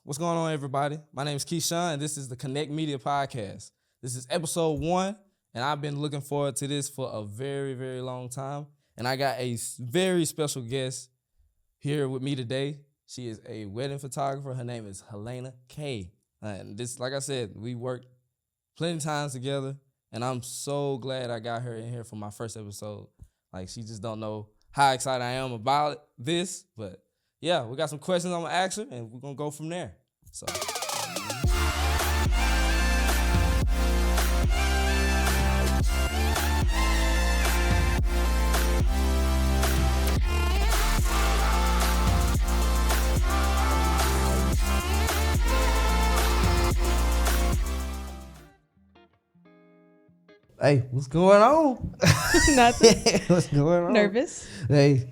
What's going on, everybody? My name is Keyshawn, and this is the Konnectmedia Podcast. This is episode 1, and I've been looking forward to this for a very, very long time. And I got a very special guest here with me today. She is a wedding photographer. Her name is Helena, kaye. And this, like I said, we worked plenty of times together, and I'm so glad I got her in here for my first episode. Like, she just don't know how excited I am about this, but yeah, we got some questions I'm gonna ask her, and we're gonna go from there. So. Hey, what's going on? Nothing. What's going on? Nervous. Hey,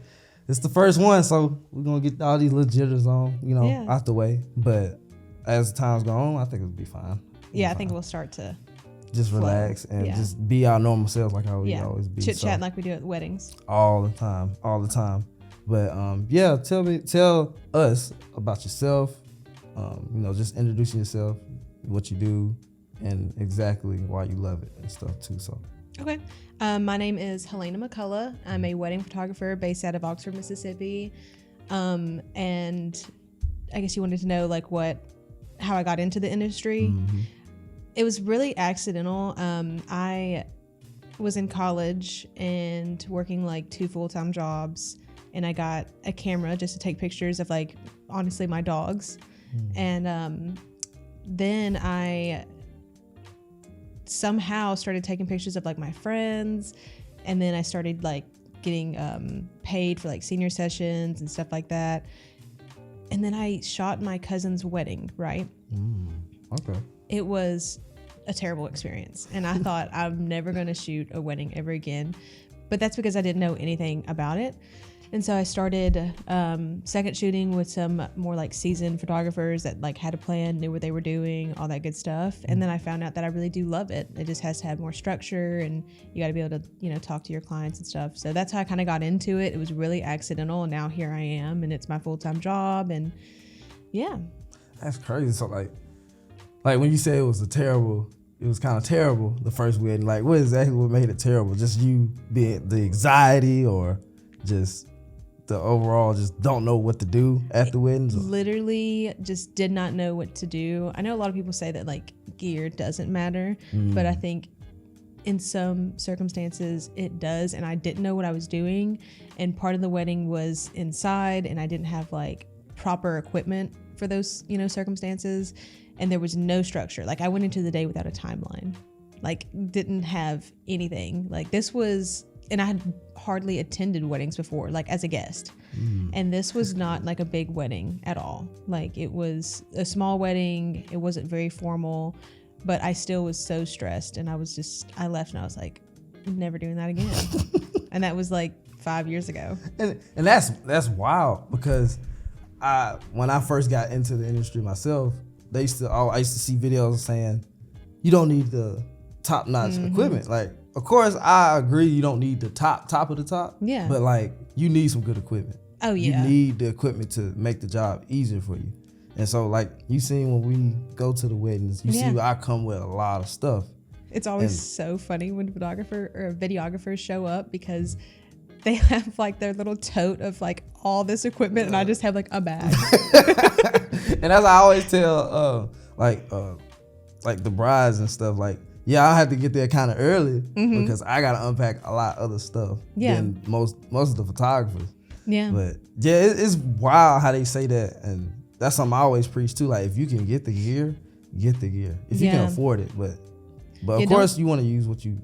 it's the first one, so we're gonna get all these little jitters on, out the way. But as time's go on, I think it'll be fine. I think we'll start to just flow. relax and just be our normal selves like how we always be. Chit-chat like we do at weddings. All the time. But tell us about yourself. Just introducing yourself, what you do, and exactly why you love it and stuff too. So. Okay. My name is Helena McCullough. I'm a wedding photographer based out of Oxford, Mississippi. And I guess you wanted to know how I got into the industry. Mm-hmm. It was really accidental. I was in college and working 2 full-time jobs, and I got a camera just to take pictures of honestly my dogs. And then I somehow started taking pictures of my friends, and then I started getting paid for senior sessions and stuff like that. And then I shot my cousin's wedding, right? Okay. It was a terrible experience, and I thought I'm never going to shoot a wedding ever again. But that's because I didn't know anything about it. And so I started second shooting with some more seasoned photographers that had a plan, knew what they were doing, all that good stuff. And then I found out that I really do love it. It just has to have more structure, and you got to be able to, talk to your clients and stuff. So that's how I kind of got into it. It was really accidental, and now here I am, and it's my full-time job, and yeah. That's crazy. So when you say it was kind of terrible, the first wedding, what made it terrible? Just you being the anxiety, or just the overall just don't know what to do at the weddings? Literally just did not know what to do. I know a lot of people say that gear doesn't matter, but I think in some circumstances it does, and I didn't know what I was doing. And part of the wedding was inside, and I didn't have proper equipment for those circumstances, and there was no structure. I went into the day without a timeline, didn't have anything. This was, and I had hardly attended weddings before, as a guest. And this was not a big wedding at all. It was a small wedding. It wasn't very formal, but I still was so stressed. And I left and I was never doing that again. And that was 5 years ago. And that's wild, because when I first got into the industry myself, I used to see videos saying you don't need the top-notch equipment. Of course, I agree you don't need the top of the top. Yeah. But you need some good equipment. Oh yeah. You need the equipment to make the job easier for you. And so you seen when we go to the weddings, you see I come with a lot of stuff. It's always so funny when photographer or videographers show up, because they have their little tote of all this equipment, and I just have a bag. And as I always tell the brides and stuff, I have to get there kind of early, because I gotta unpack a lot of other stuff than most of the photographers. Yeah. But it's wild how they say that, and that's something I always preach too. If you can get the gear, get the gear if you can afford it. But of course you want to use what you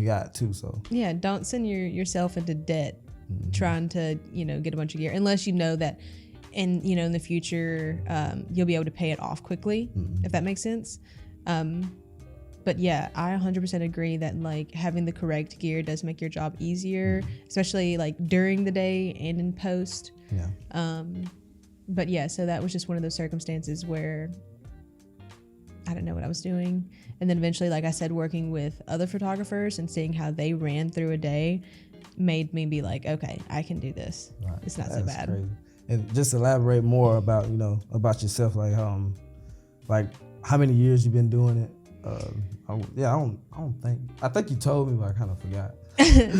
got too. So don't send yourself into debt trying to get a bunch of gear, unless you know that in the future you'll be able to pay it off quickly, if that makes sense. But yeah, I 100% agree that having the correct gear does make your job easier, especially during the day and in post. Yeah. But yeah, so that was just one of those circumstances where I didn't know what I was doing. And then eventually, like I said, working with other photographers and seeing how they ran through a day made me be okay, I can do this. Right. It's not so bad. Crazy. And just elaborate more about, about yourself, like how many years you've been doing it. I think you told me, but I kind of forgot.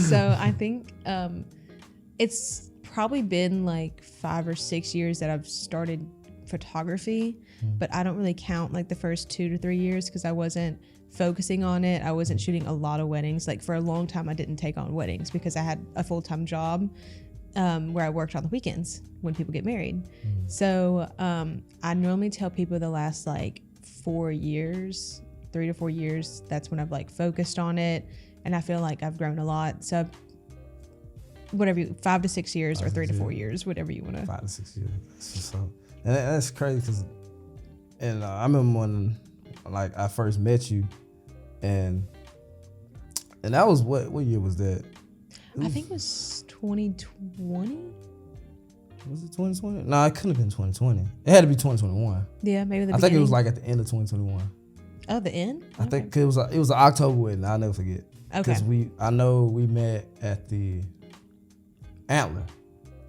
So I think it's probably been like 5 or 6 years that I've started photography, but I don't really count like the first 2 to 3 years because I wasn't focusing on it. I wasn't shooting a lot of weddings. Like for a long time I didn't take on weddings because I had a full-time job where I worked on the weekends when people get married. So I normally tell people the last like 4 years, 3 to 4 years, that's when I've like focused on it, and I feel like I've grown a lot. So whatever, 5 to 6 years or 3 to 4 years, whatever you want to. 5 to 6 years. So, and that's crazy because, and I remember when like I first met you, and that was what year was that? I think it was 2020. Was it 2020? No, it couldn't have been 2020. It had to be 2021. Yeah, maybe the I think it was like at the end of 2021. Oh, the end? I think it was an October wedding. I'll never forget. Okay. Because I know we met at the Antler.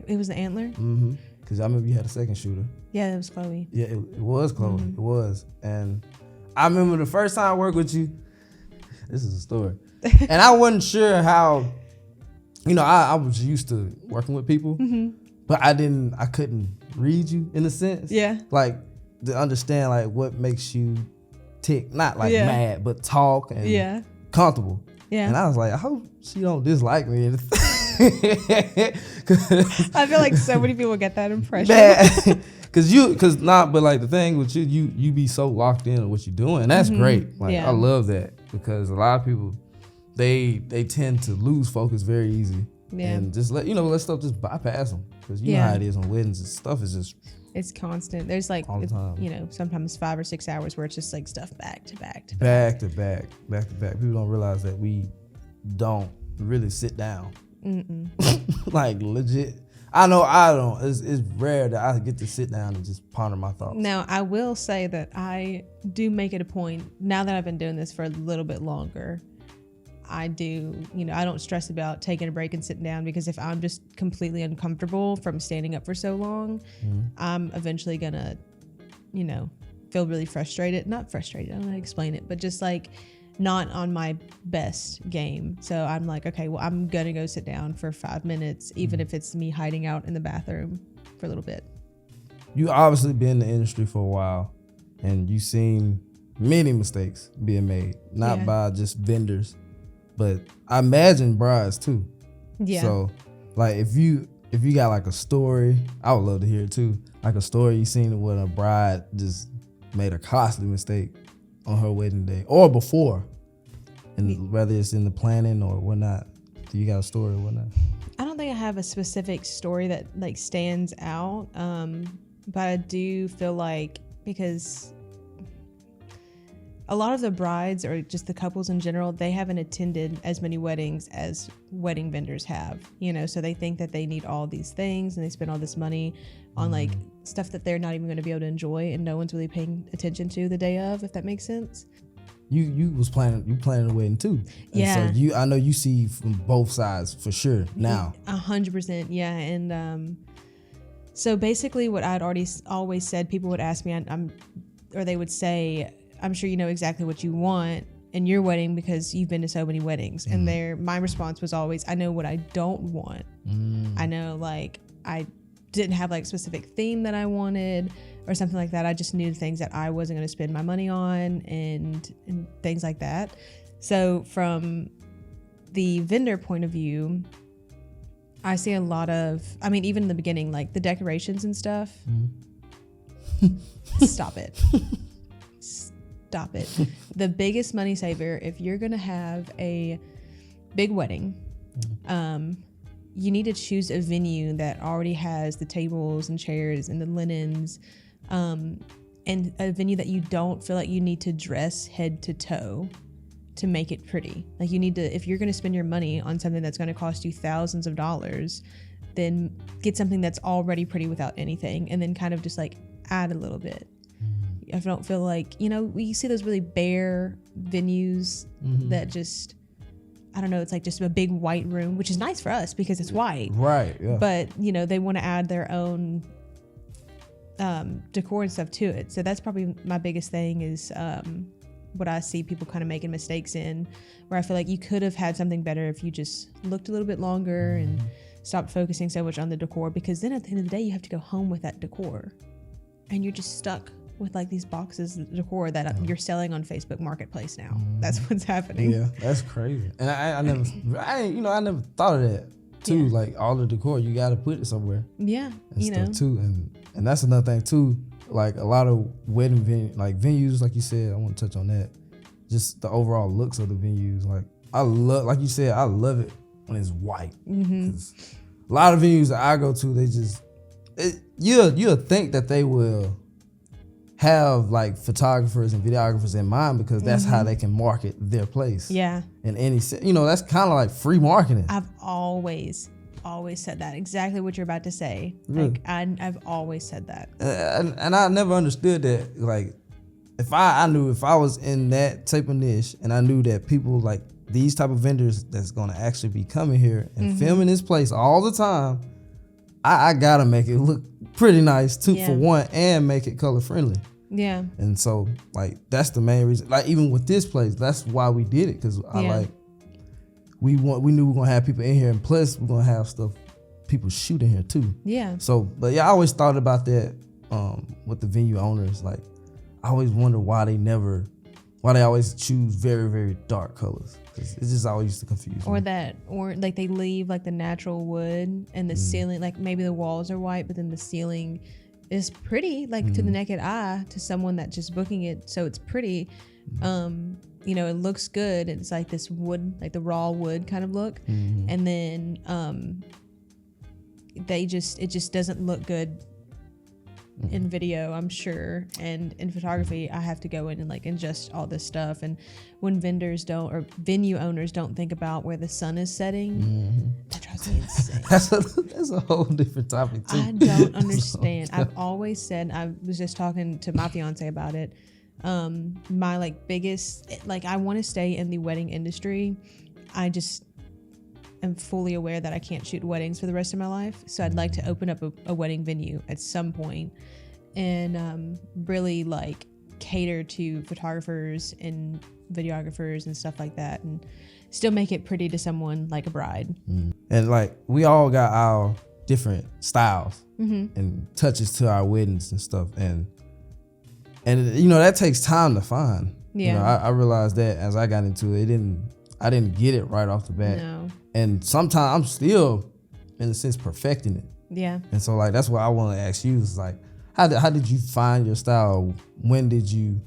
It was the Antler? Mm-hmm. Because I remember you had a second shooter. Yeah, it was Chloe. Yeah, it was Chloe. It was. And I remember the first time I worked with you, this is a story. And I wasn't sure how, I was used to working with people, but I couldn't read you in a sense. Yeah. Like to understand like what makes you tick, not like mad, but talk and comfortable. Yeah. And I was like, I hope she don't dislike me. I feel like so many people get that impression. But like the thing with you be so locked in on what you're doing. And that's great. Like I love that because a lot of people, they tend to lose focus very easy. Yeah. And just let stuff just bypass them. Because you know how it is on weddings. Stuff is just, it's constant. There's like, all the time. Sometimes 5 or 6 hours where it's just like stuff back to back. People don't realize that we don't really sit down. Like legit. I know I don't. It's rare that I get to sit down and just ponder my thoughts. Now, I will say that I do make it a point, now that I've been doing this for a little bit longer, I do, I don't stress about taking a break and sitting down, because if I'm just completely uncomfortable from standing up for so long, I'm eventually gonna, feel really frustrated. Not frustrated, I don't know how to explain it, but just like not on my best game. So I'm like, okay, well, I'm gonna go sit down for 5 minutes, even if it's me hiding out in the bathroom for a little bit. You obviously been in the industry for a while, and you've seen many mistakes being made, not by just vendors, but I imagine brides too. Yeah. So like if you got like a story, I would love to hear it too. Like a story you seen when a bride just made a costly mistake on her wedding day or before, and whether it's in the planning or whatnot. Do you got a story or whatnot? I don't think I have a specific story that like stands out, but I do feel like, because a lot of the brides or just the couples in general, they haven't attended as many weddings as wedding vendors have, so they think that they need all these things and they spend all this money on like stuff that they're not even going to be able to enjoy, and no one's really paying attention to the day of, if that makes sense. You planning a wedding too. And so I know you see from both sides for sure now. 100%. Yeah. And so basically what I'd always said, people would ask me, or they would say, I'm sure you know exactly what you want in your wedding because you've been to so many weddings. And my response was always, I know what I don't want. I know, like, I didn't have like a specific theme that I wanted or something like that. I just knew things that I wasn't going to spend my money on and things like that. So from the vendor point of view, I see a lot of, even in the beginning, like the decorations and stuff. Stop it. Stop it. The biggest money saver, if you're going to have a big wedding, you need to choose a venue that already has the tables and chairs and the linens, and a venue that you don't feel like you need to dress head to toe to make it pretty. Like, you need to, if you're going to spend your money on something that's going to cost you thousands of dollars, then get something that's already pretty without anything, and then kind of just like add a little bit. I don't feel like, we see those really bare venues that just I don't know, it's like just a big white room, which is nice for us because it's white. Right. Yeah. But, you know, they want to add their own decor and stuff to it. So that's probably my biggest thing is what I see people kind of making mistakes in, where I feel like you could have had something better if you just looked a little bit longer and stopped focusing so much on the decor, because then at the end of the day, you have to go home with that decor and you're just stuck with like these boxes of decor that you're selling on Facebook Marketplace now. That's what's happening. Yeah, that's crazy. And I never thought of that too. Yeah. Like all the decor, you got to put it somewhere. Yeah, And you stuff know. too. And that's another thing too. Like a lot of wedding venues, like you said, I want to touch on that. Just the overall looks of the venues. Like I love, like you said, I love it when it's white. 'Cause a lot of venues that I go to, they just you'll think that they will have like photographers and videographers in mind because that's how they can market their place. Yeah. In any, that's kind of like free marketing. I've always said that. Exactly what you're about to say. Like I've always said that. And I never understood that. Like, if I knew if I was in that type of niche and I knew that people like these type of vendors that's gonna actually be coming here and filming this place all the time, I gotta make it look pretty nice too, for one, and make it color friendly. Yeah. And so like that's the main reason. Like even with this place, that's why we did it, because we knew we were gonna have people in here, and plus we're gonna have people shooting here too. Yeah. So, but yeah, I always thought about that with the venue owners. Like, I always wonder why they always choose very, very dark colors. It just always used to confuse me. Or like they leave like the natural wood and the ceiling, like maybe the walls are white, but then the ceiling is pretty, like to the naked eye, to someone that's just booking it. So it's pretty. You know, it looks good. It's like this wood, like the raw wood kind of look. And then it just doesn't look good in video, I'm sure. And in photography, I have to go in and like adjust all this stuff. And when vendors don't, or venue owners don't think about where the sun is setting, that drives me insane. That's a whole different topic too. I don't understand. I've always said, I was just talking to my fiance about it. My like biggest, like I want to stay in the wedding industry. I just am fully aware that I can't shoot weddings for the rest of my life. So I'd like to open up a wedding venue at some point and really like cater to photographers and videographers and stuff like that, and still make it pretty to someone like a bride. And like we all got our different styles and touches to our weddings and stuff, and that takes time to find. I realized that as I got into it, I didn't get it right off the bat. No. And sometimes I'm still, in a sense, perfecting it. Yeah. And so like that's what I want to ask you is like, how did you find your style? When did you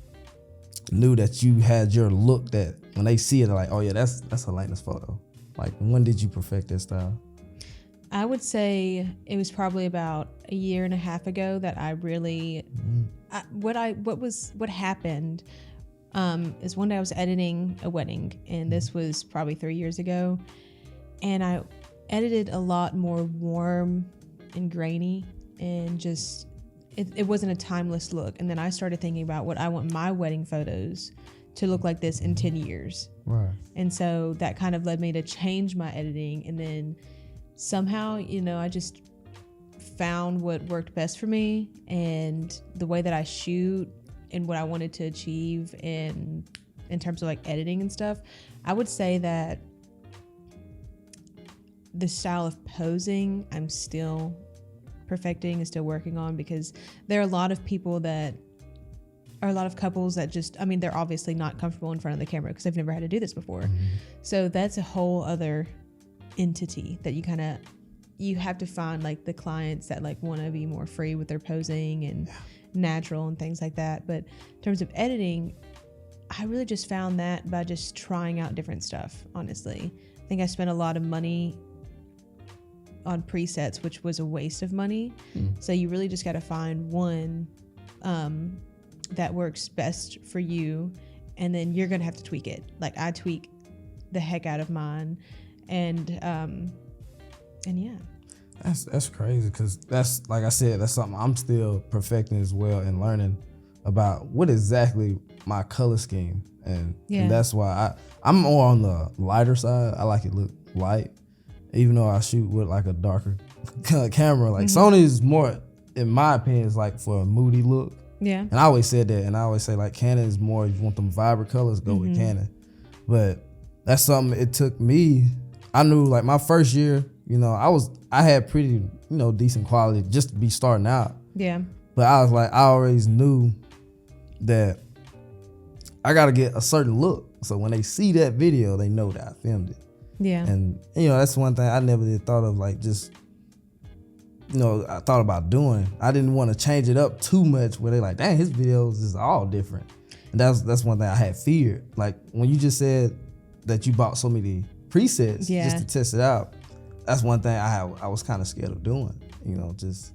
knew that you had your look that when they see it, they're like, oh yeah, that's Helena's photo? Like, when did you perfect that style? I would say it was probably about a year and a half ago that I really, what happened is one day I was editing a wedding, and this was probably 3 years ago, and I edited a lot more warm and grainy, and just, it wasn't a timeless look. And then I started thinking about what I want my wedding photos to look like this in 10 years. Right. And so that kind of led me to change my editing, and then somehow, I just found what worked best for me and the way that I shoot and what I wanted to achieve in terms of like editing and stuff. I would say that the style of posing I'm still perfecting and still working on, because there are a lot of people that are a lot of couples that just, they're obviously not comfortable in front of the camera because they've never had to do this before. So that's a whole other entity that you have to find, like the clients that like want to be more free with their posing and natural and things like that. But in terms of editing, I really just found that by just trying out different stuff, honestly. I think I spent a lot of money on presets, which was a waste of money. So you really just got to find one that works best for you, and then you're gonna have to tweak it. Like I tweak the heck out of mine, and yeah. That's crazy, because that's, like I said, that's something I'm still perfecting as well and learning about what exactly my color scheme, and that's why I'm more on the lighter side. I like it look light, even though I shoot with like a darker camera. Like Sony is more, in my opinion, is like for a moody look. Yeah. And I always said that, and I always say like Canon is more, if you want them vibrant colors, go with Canon. But that's something it took me. I knew like my first year, you know, I had pretty, you know, decent quality just to be starting out. Yeah. But I was like, I always knew that I got to get a certain look. So when they see that video, they know that I filmed it. Yeah. And, you know, that's one thing I never did thought of, like just, you know, I thought about doing. I didn't want to change it up too much where they like, dang, his videos is all different. And that's one thing I had feared. Like when you just said that you bought so many presets just to test it out, that's one thing I was kind of scared of doing, you know, just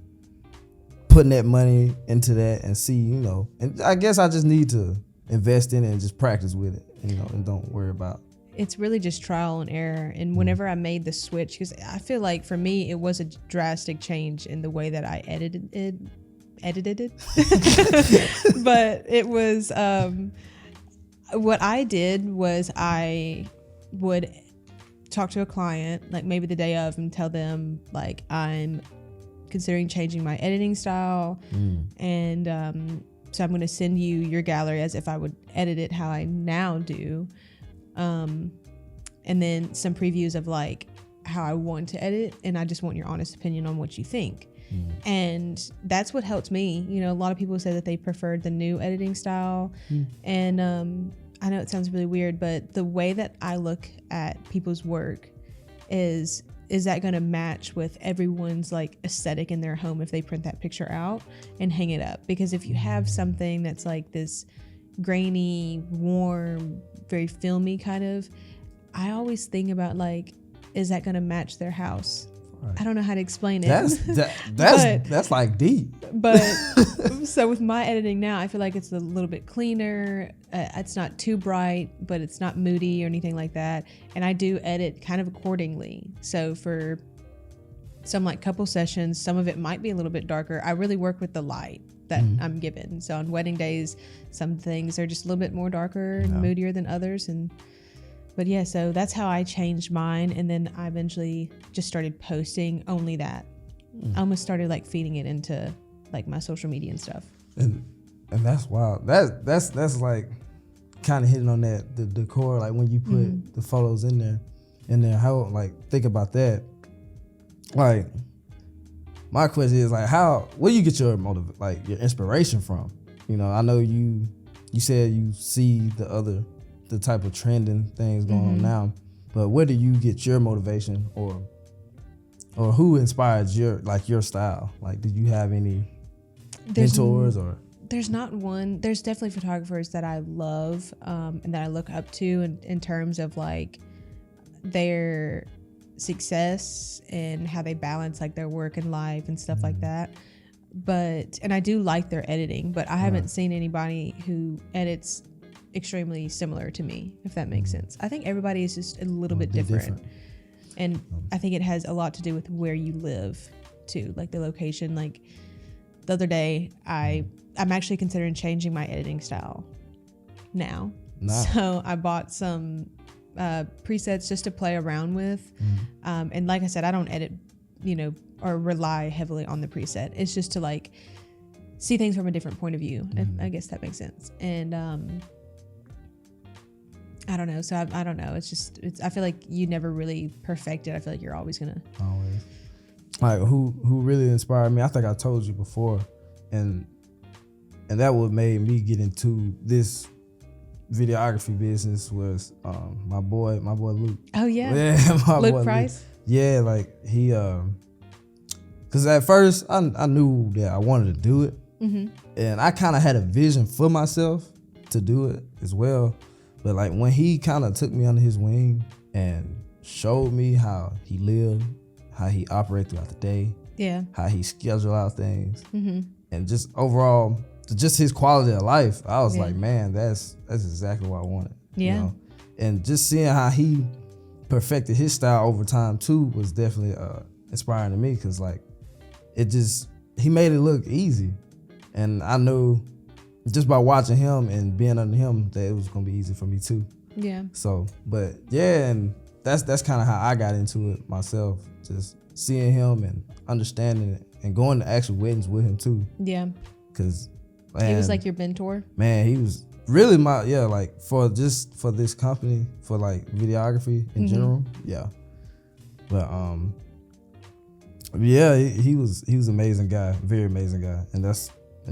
putting that money into that and see, you know, and I guess I just need to invest in it and just practice with it, you know, and don't worry about. It's really just trial and error. And whenever I made the switch, because I feel like for me, it was a drastic change in the way that I edited it. But it was, what I did was I would talk to a client, like maybe the day of, and tell them like I'm considering changing my editing style. And so I'm going to send you your gallery as if I would edit it how I now do. And then some previews of like how I want to edit, and I just want your honest opinion on what you think. And that's what helped me. You know, a lot of people say that they preferred the new editing style. And I know it sounds really weird, but the way that I look at people's work is that going to match with everyone's like aesthetic in their home if they print that picture out and hang it up? Because if you have something that's like this grainy, warm, very filmy kind of, I always think about like, is that going to match their house? Right. I don't know how to explain it. That's like deep. But so with my editing now, I feel like it's a little bit cleaner. It's not too bright, but it's not moody or anything like that. And I do edit kind of accordingly. So for some like couple sessions, some of it might be a little bit darker. I really work with the light that I'm given. So on wedding days, some things are just a little bit more darker and moodier than others. But yeah, so that's how I changed mine. And then I eventually just started posting only that. I almost started like feeding it into like my social media and stuff. And that's wild. That's like kind of hitting on that, the decor, like when you put the photos in there, how, like, think about that. Like, my question is like, where do you get your your inspiration from? You know, I know you said you see the type of trending things going on now, but where do you get your motivation, or who inspired your style? Like, did you have any mentors or? There's not one. There's definitely photographers that I love and that I look up to in terms of like their success and how they balance like their work and life and stuff like that. And I do like their editing, but I haven't seen anybody who edits extremely similar to me, if that makes sense. I think everybody is just a little bit different. And I think it has a lot to do with where you live too, like the location. Like the other day, I'm actually considering changing my editing style now. Nice. So I bought some presets just to play around with. And like I said, I don't edit, or rely heavily on the preset. It's just to like see things from a different point of view. I guess that makes sense. And I don't know. So I don't know. I feel like you never really perfect it. I feel like you're always gonna. Always. Like who really inspired me? I think I told you before, and that what made me get into this videography business was my boy Luke. Oh yeah. Yeah, my Luke boy Price. Luke. Yeah, like he because at first I knew that I wanted to do it, and I kind of had a vision for myself to do it as well. But like when he kind of took me under his wing and showed me how he lived, how he operated throughout the day, how he scheduled out things, and just overall, just his quality of life, I was like, man, that's exactly what I wanted. Yeah. You know? And just seeing how he perfected his style over time too was definitely inspiring to me, because like he made it look easy, and I knew, just by watching him and being under him, that it was gonna be easy for me too. Yeah. So, but yeah, and that's kind of how I got into it myself. Just seeing him and understanding it and going to actual weddings with him too. Yeah. Cause he was like your mentor. Man, he was really like for this company, for like videography in general. Yeah. But yeah, he was an amazing guy, very amazing guy. And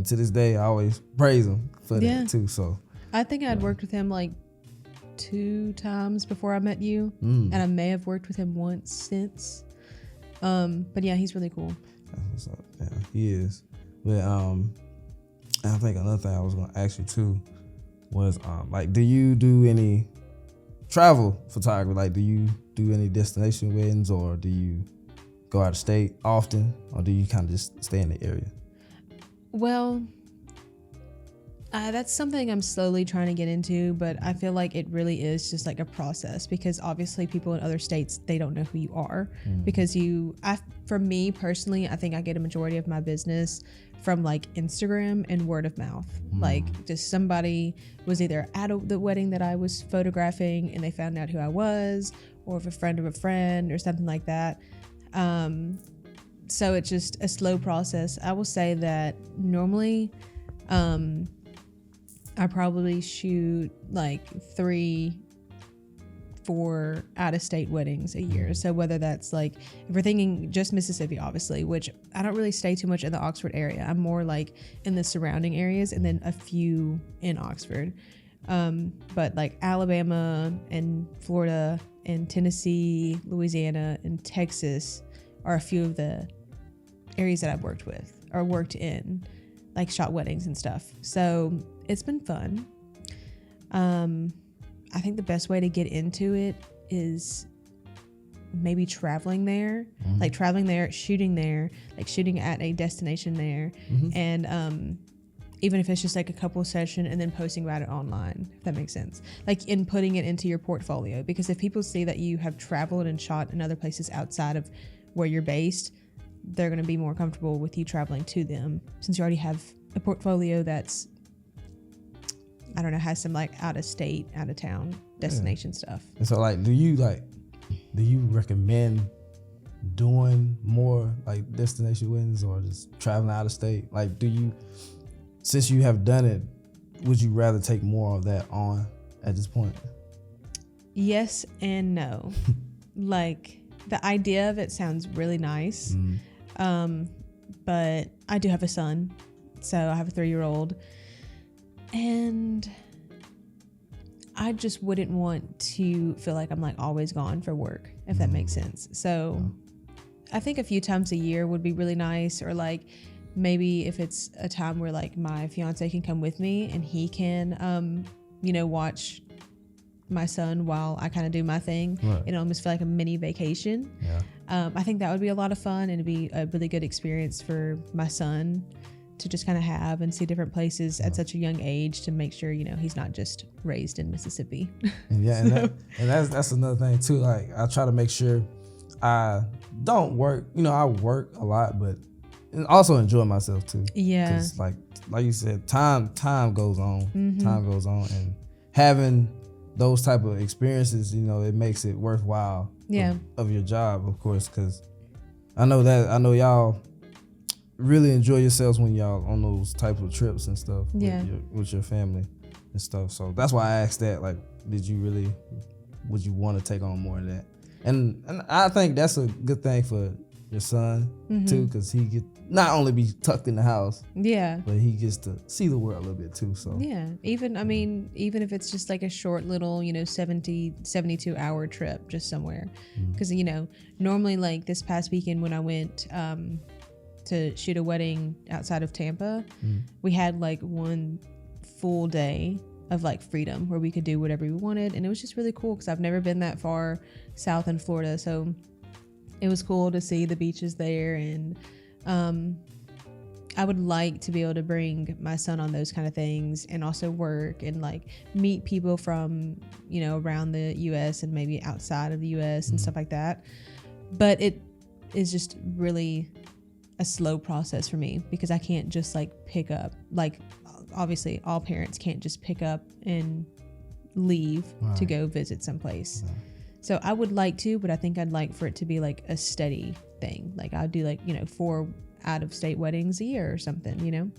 to this day I always praise him for that too. So I think I'd worked with him like 2 times before I met you. And I may have worked with him once since. But yeah, he's really cool. That's what's up. Yeah, he is. But I think another thing I was gonna ask you too was like, do you do any travel photography? Like, do you do any destination weddings, or do you go out of state often, or do you kind of just stay in the area? Well, that's something I'm slowly trying to get into, but I feel like it really is just like a process, because obviously people in other states, they don't know who you are. Because for me personally, I think I get a majority of my business from like Instagram and word of mouth. Like, just somebody was either at the wedding that I was photographing and they found out who I was, or of a friend or something like that. So it's just a slow process. I will say that normally, I probably shoot like 3-4 out-of-state weddings a year. So whether that's like, if we're thinking just Mississippi, obviously, which I don't really stay too much in the Oxford area. I'm more like in the surrounding areas, and then a few in Oxford. But like Alabama and Florida and Tennessee, Louisiana and Texas are a few of the areas that I've worked with or worked in, like shot weddings and stuff. So it's been fun. I think the best way to get into it is maybe traveling there, like traveling there, like shooting at a destination there. And even if it's just like a couple session and then posting about it online, if that makes sense, like in putting it into your portfolio. Because if people see that you have traveled and shot in other places outside of where you're based, they're going to be more comfortable with you traveling to them, since you already have a portfolio that's, I don't know, has some like out of state, out of town destination stuff. And so like, do you recommend doing more like destination weddings, or just traveling out of state? Like, since you have done it, would you rather take more of that on at this point? Yes and no. Like, the idea of it sounds really nice. But I do have a son, so I have a 3-year-old, and I just wouldn't want to feel like I'm like always gone for work, if that makes sense. So I think a few times a year would be really nice, or like maybe if it's a time where like my fiance can come with me and he can, watch my son while I kind of do my thing. Right. It almost feel like a mini vacation. I think that would be a lot of fun, and it'd be a really good experience for my son to just kind of have and see different places at such a young age, to make sure, he's not just raised in Mississippi. And that's another thing too. Like, I try to make sure I don't work, I work a lot, but also enjoy myself too. Yeah. 'Cause like you said, time goes on. Time goes on, and having those type of experiences, it makes it worthwhile. Of your job, of course, because I know y'all really enjoy yourselves when y'all on those type of trips and stuff with your family and stuff. So that's why I asked that. Like, would you want to take on more of that? And I think that's a good thing for your son too, because he get not only be tucked in the house, but he gets to see the world a little bit too. So even if it's just like a short little 72 hour trip just somewhere, because normally, like this past weekend when I went to shoot a wedding outside of Tampa, we had like one full day of like freedom where we could do whatever we wanted, and it was just really cool because I've never been that far south in Florida, so it was cool to see the beaches there. And I would like to be able to bring my son on those kind of things, and also work and like meet people from around the US and maybe outside of the US and stuff like that. But it is just really a slow process for me, because I can't just like pick up. Like, obviously all parents can't just pick up and leave to go visit someplace. Yeah. So I would like to, but I think I'd like for it to be like a steady thing. Like I'll do like, 4 out-of-state weddings a year or something,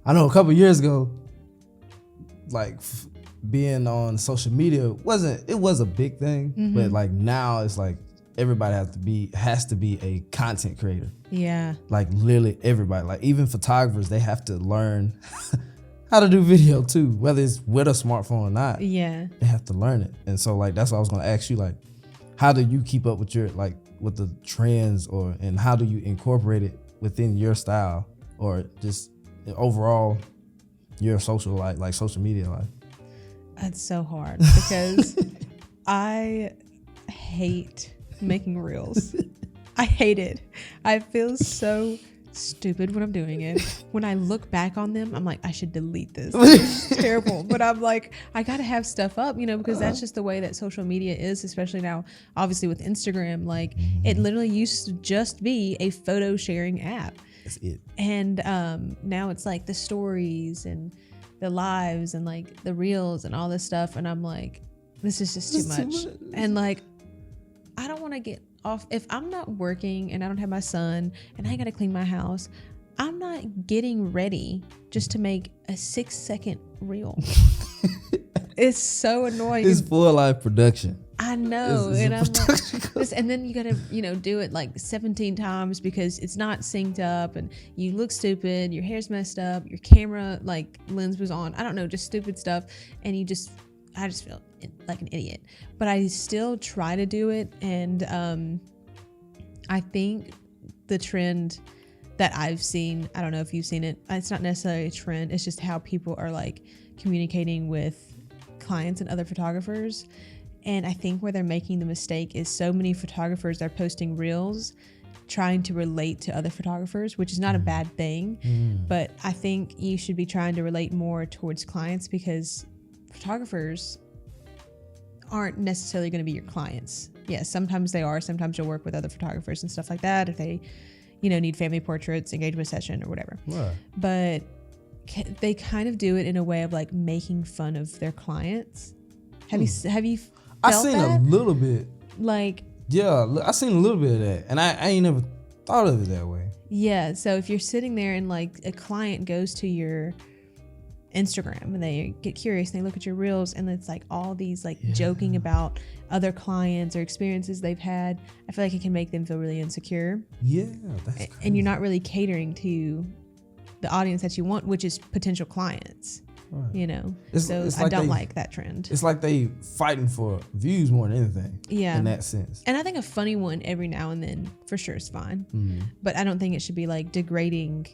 I know a couple years ago, like being on social media it was a big thing, but like now it's like everybody has to be a content creator. Yeah. Like literally everybody, like even photographers, they have to learn how to do video too, whether it's with a smartphone or not. Yeah. They have to learn it. And so like, that's what I was going to ask you, like, how do you keep up with with the trends and how do you incorporate it within your style or just overall your social life, like social media life? That's so hard because I hate making reels. I hate it. I feel so stupid when I'm doing it. When I look back on them, I'm like, I should delete this. It's terrible. But I'm like, I gotta have stuff up, because that's just the way that social media is, especially now, obviously with Instagram. Like it literally used to just be a photo sharing app. That's it. And now it's like the stories and the lives and like the reels and all this stuff. And I'm like, this is just too much. And like, I don't want to get off. If I'm not working and I don't have my son and I got to clean my house, I'm not getting ready just to make a 6-second reel. It's so annoying. It's full life production. I know. And I'm like, and then you got to, do it like 17 times because it's not synced up and you look stupid. Your hair's messed up. Your camera lens was on. I don't know, just stupid stuff. And I just feel like an idiot, but I still try to do it. And I think the trend that I've seen, I don't know if you've seen it, it's not necessarily a trend, it's just how people are like communicating with clients and other photographers. And I think where they're making the mistake is so many photographers are posting reels trying to relate to other photographers, which is not a bad thing, but I think you should be trying to relate more towards clients because photographers aren't necessarily going to be your clients. Yes, sometimes they are. Sometimes you'll work with other photographers and stuff like that if they, need family portraits, engagement session, or whatever. Right. But they kind of do it in a way of like making fun of their clients. Have you felt I seen that? a little bit. Like, yeah, I seen a little bit of that, and I ain't never thought of it that way. Yeah. So if you're sitting there and like a client goes to your Instagram and they get curious and they look at your reels and it's like all these like joking about other clients or experiences they've had, I feel like it can make them feel really insecure. Yeah, that's crazy. And you're not really catering to the audience that you want, which is potential clients. Right. I don't like that trend. It's like they fighting for views more than anything. Yeah. In that sense. And I think a funny one every now and then for sure is fine. Mm-hmm. But I don't think it should be like degrading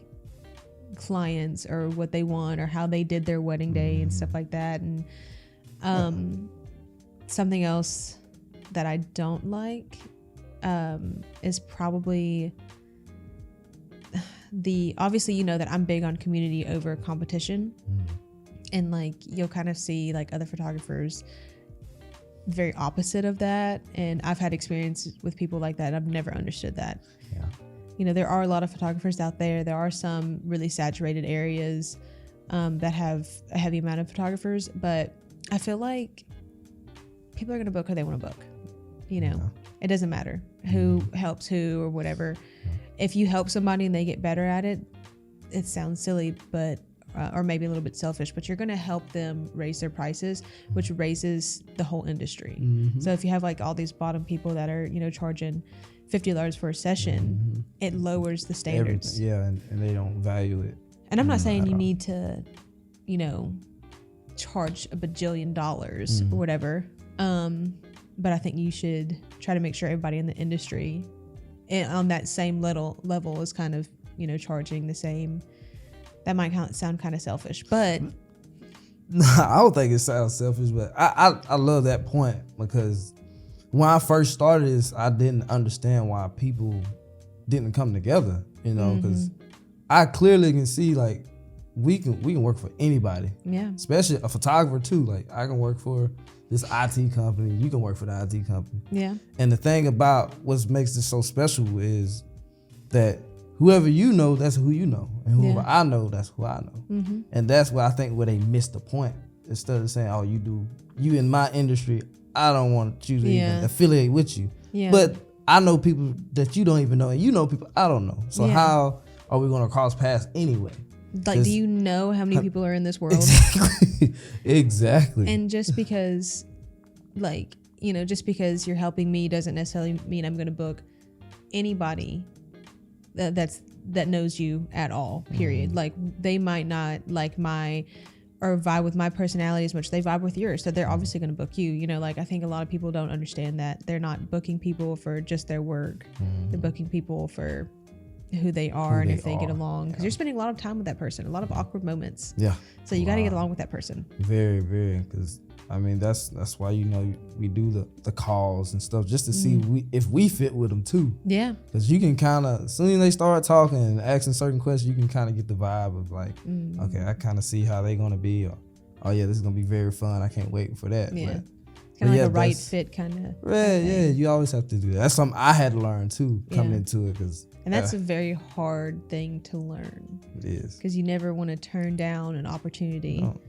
clients or what they want or how they did their wedding day and stuff like that. And something else that I don't like is probably obviously that I'm big on community over competition. And like you'll kind of see like other photographers very opposite of that, and I've had experience with people like that. I've never understood that. There are a lot of photographers out there. There are some really saturated areas that have a heavy amount of photographers, but I feel like people are going to book who they want to book. It doesn't matter who helps who or whatever. If you help somebody and they get better at it, it sounds silly, but or maybe a little bit selfish, but you're going to help them raise their prices, which raises the whole industry. Mm-hmm. So if you have like all these bottom people that are, charging $50 for a session, it lowers the standards. And they don't value it. And I'm not saying you need to, charge a bajillion dollars or whatever. But I think you should try to make sure everybody in the industry on that same level is kind of, charging the same. That might sound kind of selfish, but I don't think it sounds selfish, but I love that point because when I first started this, I didn't understand why people didn't come together, because I clearly can see like we can work for anybody, especially a photographer too. Like I can work for this IT company, you can work for the IT company, and the thing about what makes this so special is that whoever you know, that's who you know, and whoever Yeah. I know, that's who I know. Mm-hmm. And that's where I think where they missed the point. Instead of saying, "Oh, you in my industry, I don't want you to even affiliate with you." Yeah. But I know people that you don't even know, and you know people I don't know. So how are we gonna cross paths anyway? Like, do you know how many people are in this world? Exactly. And just because, like, you know, just because you're helping me doesn't necessarily mean I'm going to book anybody that knows you at all, period. Like, they might not like or vibe with my personality as much as they vibe with yours, so they're obviously going to book you. You know, like, I think a lot of people don't understand that they're not booking people for just their work. They're booking people for who they are and if they get along, because you're spending a lot of time with that person, a lot of awkward moments. Yeah. So you got to get along with that person. Very, very, because I mean that's why, you know, we do the calls and stuff, just to see if we fit with them too. Yeah. Because you can kind of, as soon as they start talking and asking certain questions, you can kind of get the vibe of like, okay, I kind of see how they're gonna be, or oh yeah, this is gonna be very fun. I can't wait for that. Yeah. But, Kind of like a right fit kind of. Yeah, you always have to do that. That's something I had to learn too, coming into it, and that's a very hard thing to learn. It is, because you never want to turn down an opportunity. No.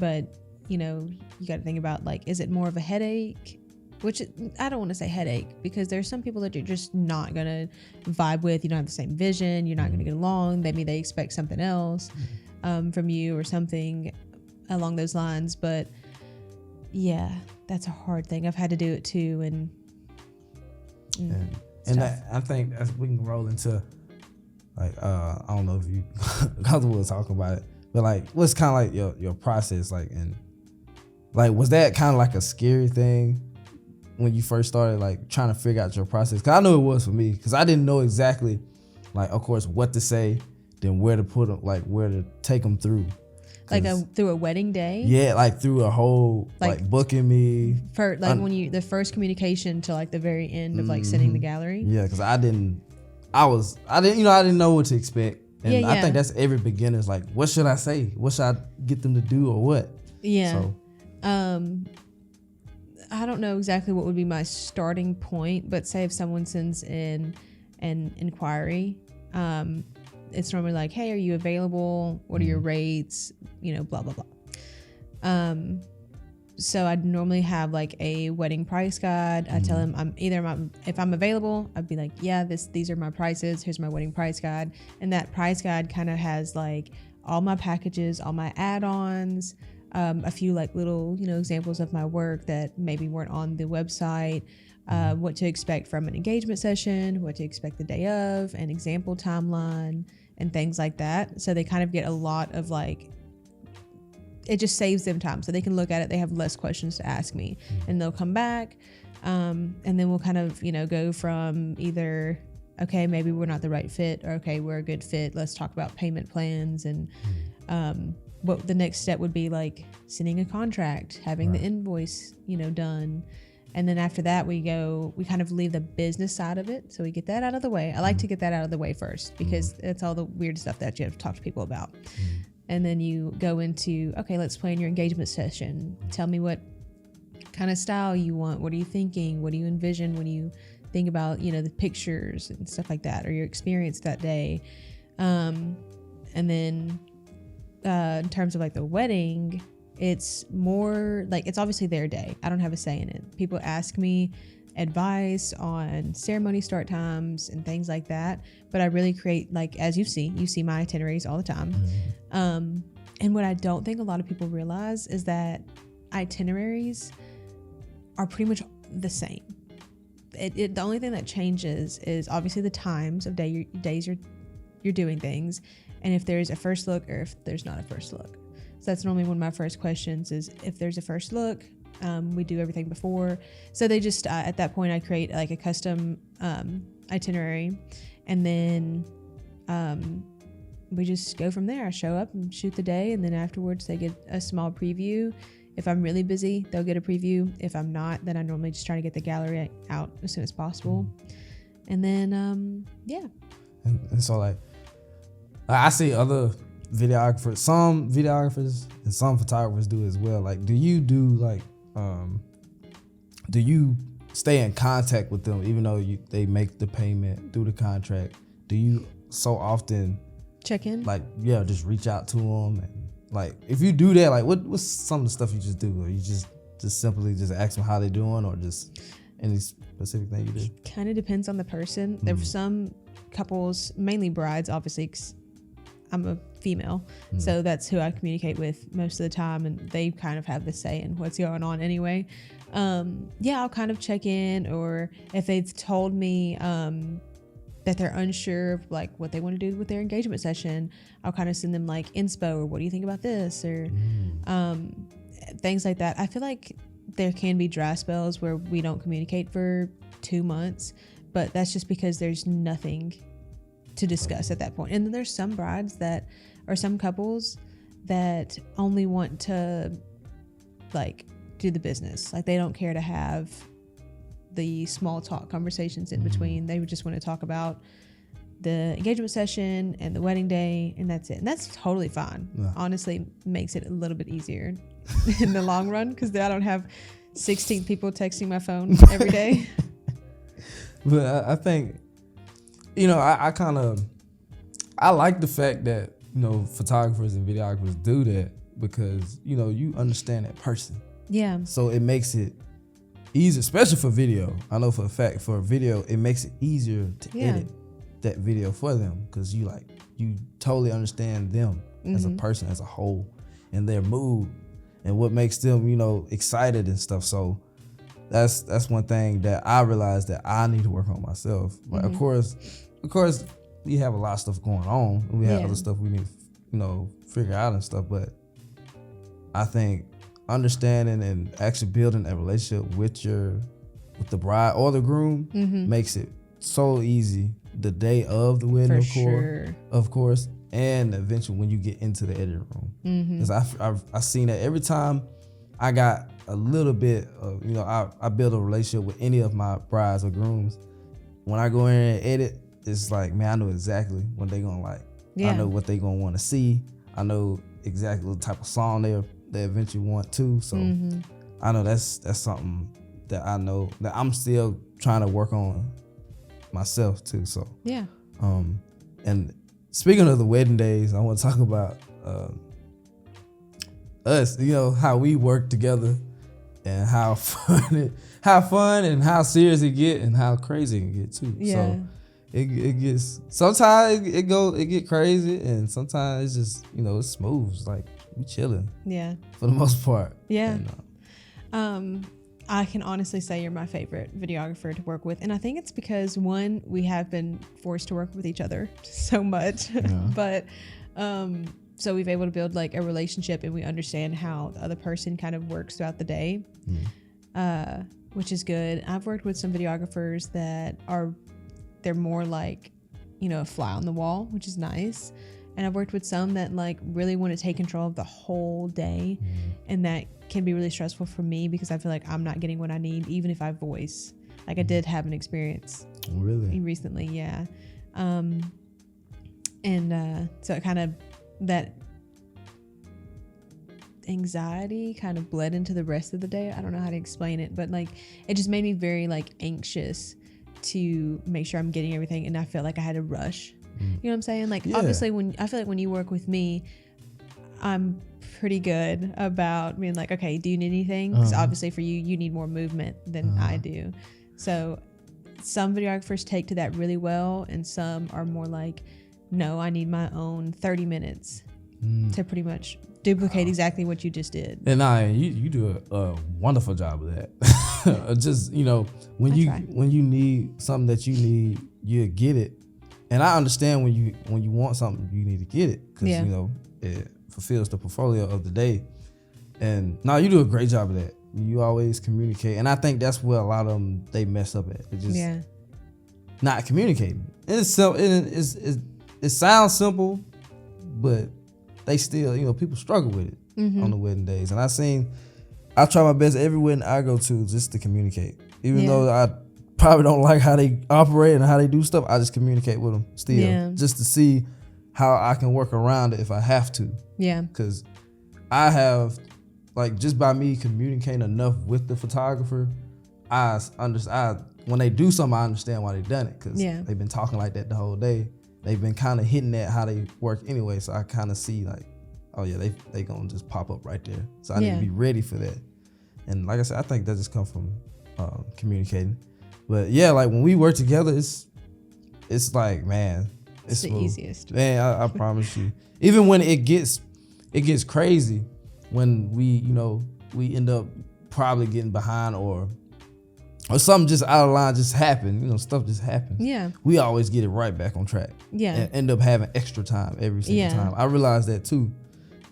But you know, you got to think about, like, is it more of a headache? Which I don't want to say headache, because there's some people that you're just not gonna vibe with. You don't have the same vision. You're not gonna get along. Maybe they expect something else from you or something along those lines. But yeah, that's a hard thing. I've had to do it too, and I think we can roll into, like, I don't know if you comfortable talking about it, but like, what's kind of like your process, like, and like, was that kind of like a scary thing when you first started, like, trying to figure out your process? Because I know it was for me, because I didn't know exactly, like, of course, what to say, then where to put them, like, where to take them through. Like through a wedding day? Yeah, like through a whole, like booking me. For like when the first communication to like the very end of like sending the gallery? Yeah, because I didn't know what to expect. And I think that's every beginner's, like, what should I say? What should I get them to do, or what? Yeah. So. I don't know exactly what would be my starting point, but say if someone sends in an inquiry, it's normally like, hey, are you available? What are your rates? You know, blah, blah, blah. So I'd normally have like a wedding price guide. I tell them if I'm available, I'd be like, yeah, these are my prices. Here's my wedding price guide. And that price guide kind of has like all my packages, all my add-ons, a few like little, you know, examples of my work that maybe weren't on the website, what to expect from an engagement session, what to expect the day of, an example timeline, and things like that. So they kind of get a lot of like, it just saves them time. So they can look at it, they have less questions to ask me, and they'll come back. And then we'll kind of, you know, go from either, okay, maybe we're not the right fit, or okay, we're a good fit. Let's talk about payment plans, and what the next step would be, like sending a contract, having the invoice, you know, done. And then after that, we kind of leave the business side of it. So we get that out of the way. I like to get that out of the way first, because it's all the weird stuff that you have to talk to people about. And then you go into, okay, let's plan your engagement session. Tell me what kind of style you want. What are you thinking? What do you envision when you think about, you know, the pictures and stuff like that, or your experience that day? And then in terms of like the wedding, it's more like, it's obviously their day. I don't have a say in it. People ask me advice on ceremony start times and things like that, but I really create, like, as you see my itineraries all the time. And what I don't think a lot of people realize is that itineraries are pretty much the same. The only thing that changes is obviously the times of days you're doing things, and if there's a first look or if there's not a first look. So that's normally one of my first questions is, if there's a first look, we do everything before. So they just, at that point, I create like a custom itinerary, and then we just go from there. I show up and shoot the day, and then afterwards they get a small preview. If I'm really busy, they'll get a preview. If I'm not, then I normally just try to get the gallery out as soon as possible. And then, yeah. And so, like, I see other videographers, some videographers and some photographers do as well. Like, do you do like, do you stay in contact with them even though they make the payment, do the contract? Do you so often check in. like just reach out to them, and like if you do that, like what's some of the stuff you just do, or you just simply just ask them how they doing, or just any specific thing you do? Kind of depends on the person. There were some couples, mainly brides, obviously, 'cause I'm a female, so that's who I communicate with most of the time, and they kind of have the say in what's going on anyway. I'll kind of check in, or if they've told me that they're unsure of like what they want to do with their engagement session, I'll kind of send them like inspo, or what do you think about this, or things like that. I feel like there can be dry spells where we don't communicate for 2 months, but that's just because there's nothing to discuss at that point. And then there's some brides that, or some couples that only want to like do the business. Like they don't care to have the small talk conversations in between. They would just want to talk about the engagement session and the wedding day, and that's it. And that's totally fine. Yeah. Honestly, makes it a little bit easier in the long run, because I don't have 16 people texting my phone every day. But I think, I like the fact that, photographers and videographers do that, because, you understand that person. Yeah. So it makes it easier, especially for video. I know for a fact, for video, it makes it easier to edit that video for them, because you totally understand them as a person, as a whole, and their mood, and what makes them, excited and stuff. So that's one thing that I realized that I need to work on myself. Like, of course, we have a lot of stuff going on, and we have other stuff we need to, figure out and stuff. But I think understanding and actually building a relationship with the bride or the groom makes it so easy the day of the wedding, of course, and eventually when you get into the editing room. Because I've seen that every time I got a little bit of, I build a relationship with any of my brides or grooms. When I go in and edit, it's like, man, I know exactly what they're gonna like. I know what they're gonna want to see. I know exactly the type of song they eventually want to. So I know that's something that I know that I'm still trying to work on myself too. So and speaking of the wedding days, I want to talk about us, how we work together, and how fun and how serious it get, and how crazy it can get too. So it gets, sometimes it get crazy, and sometimes it's just, it's smooth. It's like we chilling. Yeah. For the most part. Yeah. And, I can honestly say you're my favorite videographer to work with. And I think it's because, one, we have been forced to work with each other so much. But so we've able to build like a relationship, and we understand how the other person kind of works throughout the day, which is good. I've worked with some videographers that they're more like, a fly on the wall, which is nice. And I've worked with some that like really want to take control of the whole day, and that can be really stressful for me, because I feel like I'm not getting what I need, even if I voice. Like I did have an experience recently, so it kind of, that anxiety kind of bled into the rest of the day. I don't know how to explain it, but like it just made me very like anxious to make sure I'm getting everything, and I felt like I had to rush. You know what I'm saying? Like obviously I feel like when you work with me, I'm pretty good about being like, okay, do you need anything? Because obviously for you need more movement than I do. So some videographers take to that really well, and some are more like, no, I need my own 30 minutes to pretty much duplicate exactly what you just did. And you do a wonderful job of that. Just, when you need something that you need, you get it. And I understand when you want something, you need to get it, because it fulfills the portfolio of the day. And you do a great job of that. You always communicate, and I think that's where a lot of them, they mess up at. It's just not communicating. It sounds simple, but they still, people struggle with it on the wedding days. And I try my best every wedding I go to just to communicate, even though I probably don't like how they operate and how they do stuff. I just communicate with them still, just to see how I can work around it if I have to. Because I have, like, just by me communicating enough with the photographer, when they do something, I understand why they've done it, because they've been talking like that the whole day. they've been kind of hitting at how they work anyway. So I kind of see like, oh yeah, they gonna just pop up right there. So I need to be ready for that. And like I said, I think that just comes from communicating. But yeah, like when we work together, it's like, man, it's the easiest. Man, I promise you. Even when it gets crazy, when we end up probably getting behind or something just out of line just happened, stuff just happens. Yeah. We always get it right back on track. Yeah. And end up having extra time every single time. I realized that too.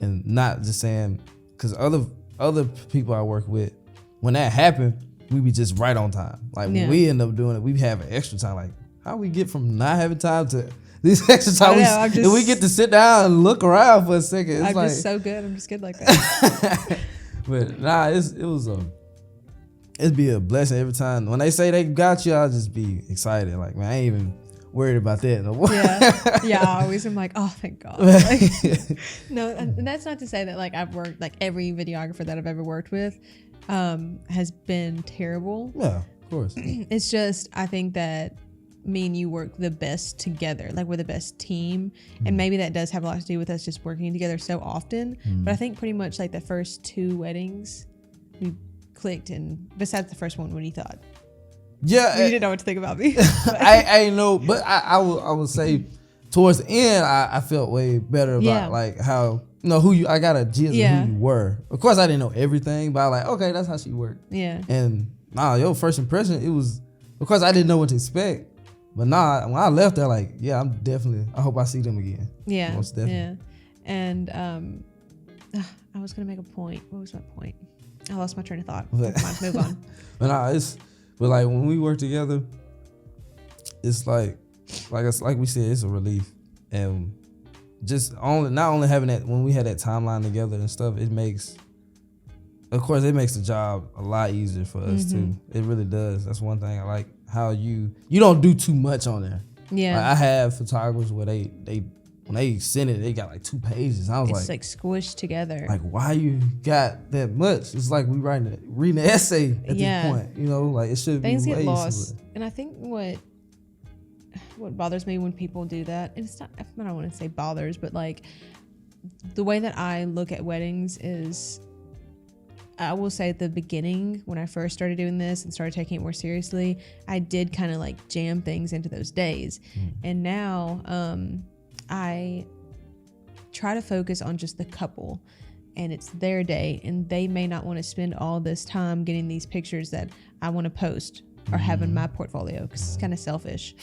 And not just saying, because other people I work with, when that happened, we be just right on time. Like when we end up doing it, we have extra time. Like how we get from not having time to this extra time, and we get to sit down and look around for a second. It's I'm just so good. I'm just good like that. But nah, it'd be a blessing every time. When they say they got you, I'll just be excited. Like, man, I ain't even worried about that no more. Yeah, I always am like, oh, thank God. Like, no, and that's not to say that like I've worked, like every videographer that I've ever worked with has been terrible. Yeah, of course. It's just, I think that me and you work the best together. Like we're the best team. And maybe that does have a lot to do with us just working together so often. But I think pretty much like the first 2 weddings, we clicked, and besides the first one, what you thought? Yeah. You didn't know what to think about me. I know, but I would say towards the end, I felt way better about like how, I got a gist of who you were. Of course, I didn't know everything, but I like, okay, that's how she worked. Yeah. And your first impression, it was, of course, I didn't know what to expect. But when I left there, like, yeah, I hope I see them again. Yeah. Most definitely. Yeah. And I was going to make a point. What was my point? I lost my train of thought. Move on. But like when we work together, it's like we said, it's a relief. And just not only having that, when we had that timeline together and stuff, it makes the job a lot easier for us too. It really does. That's one thing I like, how you don't do too much on there. Yeah. Like I have photographers where they when they send it, they got like 2 pages. I was it's like squished together. Like, why you got that much? It's like we reading an essay at this point. Like it should things be get lost. Simpler. And I think what bothers me when people do that, and it's not, I don't want to say bothers, but like the way that I look at weddings is, I will say at the beginning, when I first started doing this and started taking it more seriously, I did kind of like jam things into those days. And now I try to focus on just the couple, and it's their day, and they may not want to spend all this time getting these pictures that I want to post or have in my portfolio, because it's kind of selfish.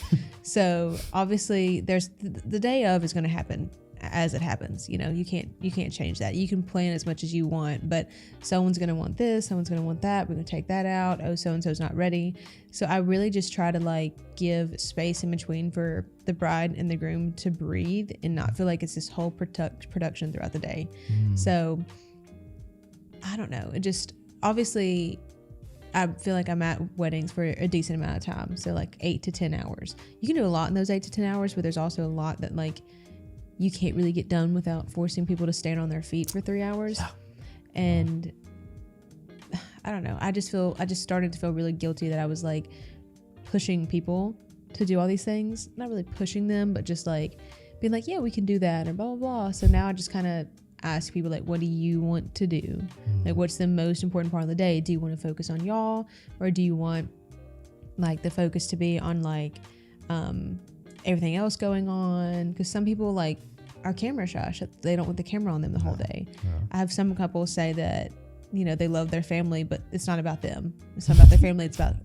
So obviously there's the day of is going to happen as it happens. You can't change that. You can plan as much as you want, but someone's going to want this, someone's going to want that, we're going to take that out, oh, so-and-so's not ready. So I really just try to like give space in between for the bride and the groom to breathe and not feel like it's this whole production throughout the day. So I don't know, it just, obviously I feel like I'm at weddings for a decent amount of time, so like 8 to 10 hours. You can do a lot in those 8 to 10 hours, but there's also a lot that like you can't really get done without forcing people to stand on their feet for 3 hours. And I don't know, I just started to feel really guilty that I was like pushing people to do all these things. Not really pushing them, but just like being like, yeah, we can do that, and blah, blah, blah. So now I just kind of ask people like, what do you want to do? Like, what's the most important part of the day? Do you want to focus on y'all, or do you want like the focus to be on like everything else going on? Because some people like are camera shy. They don't want the camera on them the whole day. I have some couples say that they love their family, but it's not about them. It's not about their family. It's about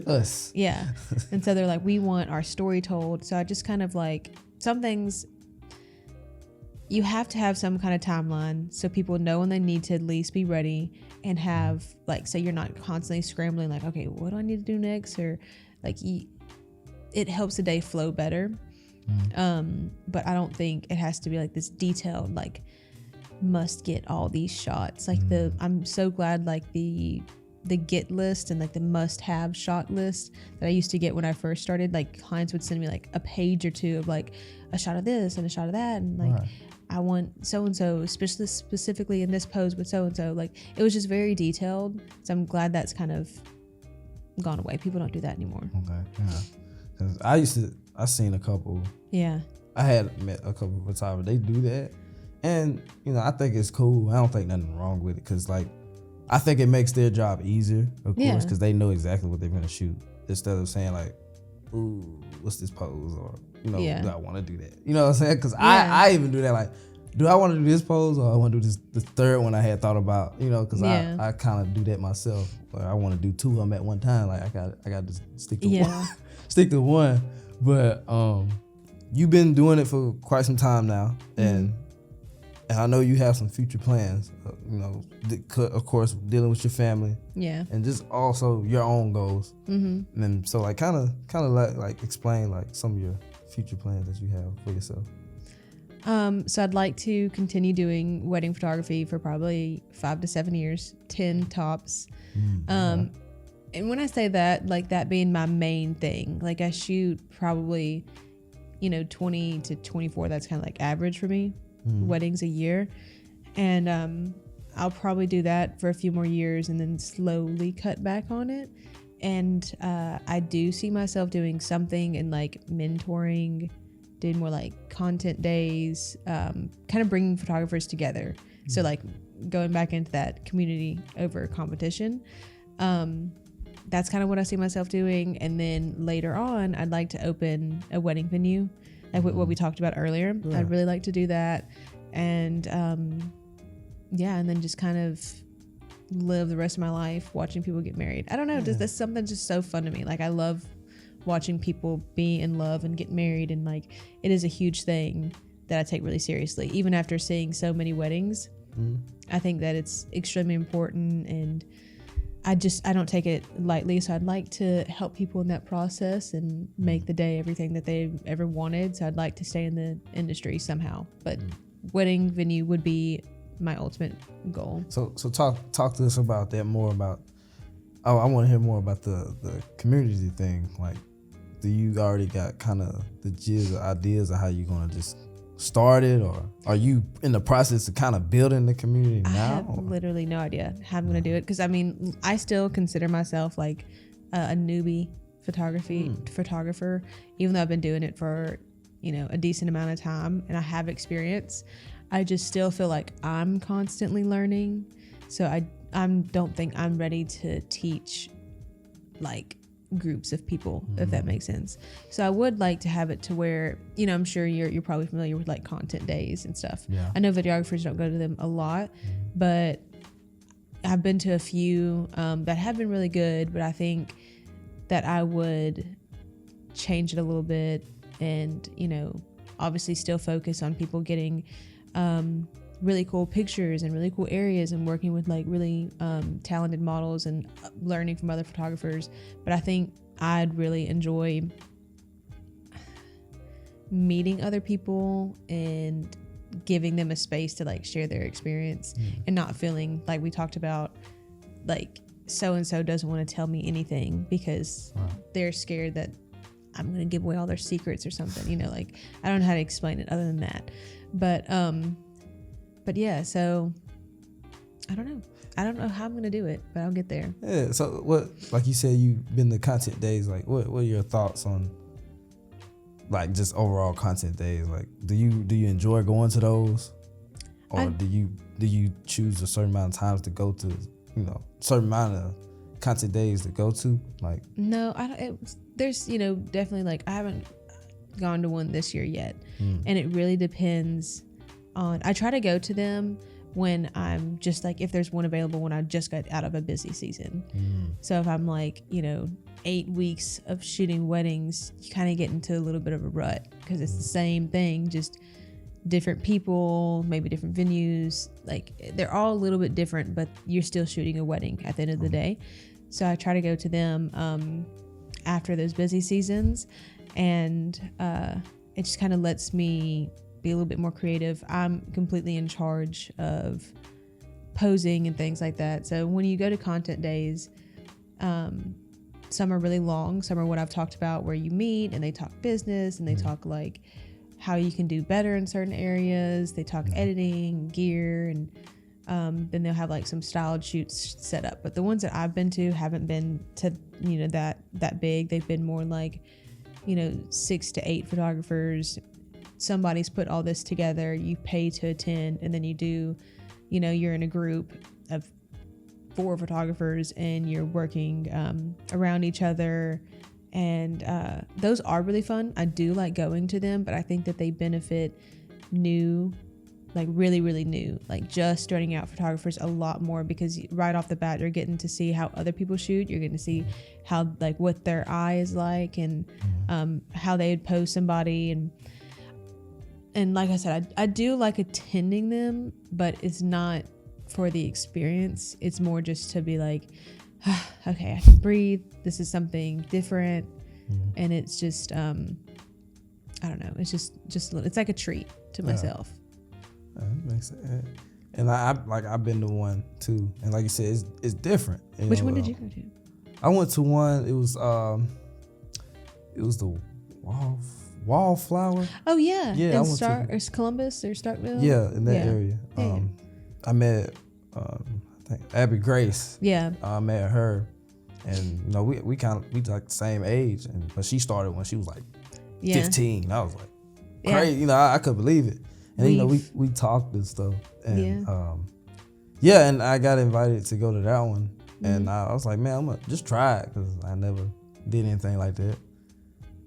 us. Yeah. And so they're like, we want our story told. So I just kind of like, some things you have to have some kind of timeline so people know when they need to at least be ready, and have like, so you're not constantly scrambling like, okay, what do I need to do next? Or like it helps the day flow better. But I don't think it has to be like this detailed, like must get all these shots. Like I'm so glad like the get list and like the must have shot list that I used to get when I first started, like clients would send me like a page or two of like a shot of this and a shot of that, and like I want so-and-so, specifically in this pose with so-and-so. Like it was just very detailed. So I'm glad that's kind of gone away. People don't do that anymore. Okay. Cause I seen a couple. Yeah. I had met a couple of photographers. They do that, and I think it's cool. I don't think nothing wrong with it, cause like I think it makes their job easier, of course, cause they know exactly what they're gonna shoot instead of saying like, "Ooh, what's this pose?" or do I want to do that? You know what I'm saying? Cause I even do that. Like, do I want to do this pose or I want to do this third one I had thought about? Cause I kind of do that myself. Like I want to do two of them at one time. Like I got to stick to one. Stick to one. But you've been doing it for quite some time now, and I know you have some future plans. Of course, dealing with your family, and just also your own goals. And so, like, kind of like explain like some of your future plans that you have for yourself. So I'd like to continue doing wedding photography for probably 5 to 7 years, 10 tops. And when I say that, like that being my main thing, like I shoot probably, 20 to 24. That's kind of like average for me, weddings a year. And I'll probably do that for a few more years and then slowly cut back on it. And I do see myself doing something in like mentoring, doing more like content days, kind of bringing photographers together. So like going back into that community over competition. That's kind of what I see myself doing. And then later on, I'd like to open a wedding venue, like what we talked about earlier. Yeah. I'd really like to do that. And and then just kind of live the rest of my life watching people get married. I don't know, that's something just so fun to me. Like I love watching people be in love and get married, and like it is a huge thing that I take really seriously. Even after seeing so many weddings, I think that it's extremely important, and I don't take it lightly. So I'd like to help people in that process and make the day everything that they've ever wanted. So I'd like to stay in the industry somehow, but wedding venue would be my ultimate goal. So talk to us about that more about. I want to hear more about the community thing. Like, do you already got kind of the gist or ideas of how you're gonna just start it, or are you in the process of kind of building the community now? I have literally no idea how I'm going to do it, because I mean, I still consider myself like a newbie photographer, even though I've been doing it for a decent amount of time and I have experience. I just still feel like I'm constantly learning, so I don't think I'm ready to teach like groups of people, if that makes sense. So I would like to have it to where, I'm sure you're probably familiar with like content days and stuff. Yeah. I know videographers don't go to them a lot, but I've been to a few that have been really good, but I think that I would change it a little bit and, obviously still focus on people getting really cool pictures and really cool areas and working with like really talented models and learning from other photographers. But I think I'd really enjoy meeting other people and giving them a space to like share their experience and not feeling like we talked about like so-and-so doesn't want to tell me anything because they're scared that I'm going to give away all their secrets or something, like I don't know how to explain it other than that. But yeah, so I don't know how I'm going to do it, but I'll get there. Yeah. So what, like you said, you've been to content days. Like what are your thoughts on like just overall content days? Like, do you enjoy going to those, or do you choose a certain amount of times to go to, certain amount of content days to go to? Like, no, I don't. There's, definitely like I haven't gone to one this year yet, and it really depends on. I try to go to them when I'm just like, if there's one available when I just got out of a busy season. So if I'm like, 8 weeks of shooting weddings, you kind of get into a little bit of a rut because it's the same thing, just different people, maybe different venues. Like they're all a little bit different, but you're still shooting a wedding at the end of the day. So I try to go to them after those busy seasons, and it just kind of lets me be a little bit more creative. I'm completely in charge of posing and things like that. So when you go to content days, some are really long, some are what I've talked about, where you meet and they talk business and they talk like how you can do better in certain areas. They talk editing, gear, and then they'll have like some styled shoots set up. But the ones that I've been to haven't been to that big. They've been more like 6 to 8 photographers. Somebody's put all this together. You pay to attend, and then you do, you're in a group of 4 photographers, and you're working around each other. And those are really fun. I do like going to them, but I think that they benefit new, like really, really new, like just starting out photographers a lot more, because right off the bat, you're getting to see how other people shoot. You're getting to see how, like, what their eye is like, and how they would pose somebody. And like I said, I do like attending them, but it's not for the experience. It's more just to be like, okay, I can breathe. This is something different. And it's just, I don't know. It's just it's like a treat to myself. That makes sense. And I've been to one too. And like you said, it's different. Which one did you go to? I went to one. It was the Wallflower. Oh yeah. Yeah. Or Columbus or Starkville. Yeah, in that area. Yeah. I met I think Abby Grace. Yeah. I met her, and we like the same age, but she started when she was like 15. I was like, crazy. I couldn't believe it. And we talked and stuff, and and I got invited to go to that one, and I was like, man, I'm gonna just try it, because I never did anything like that.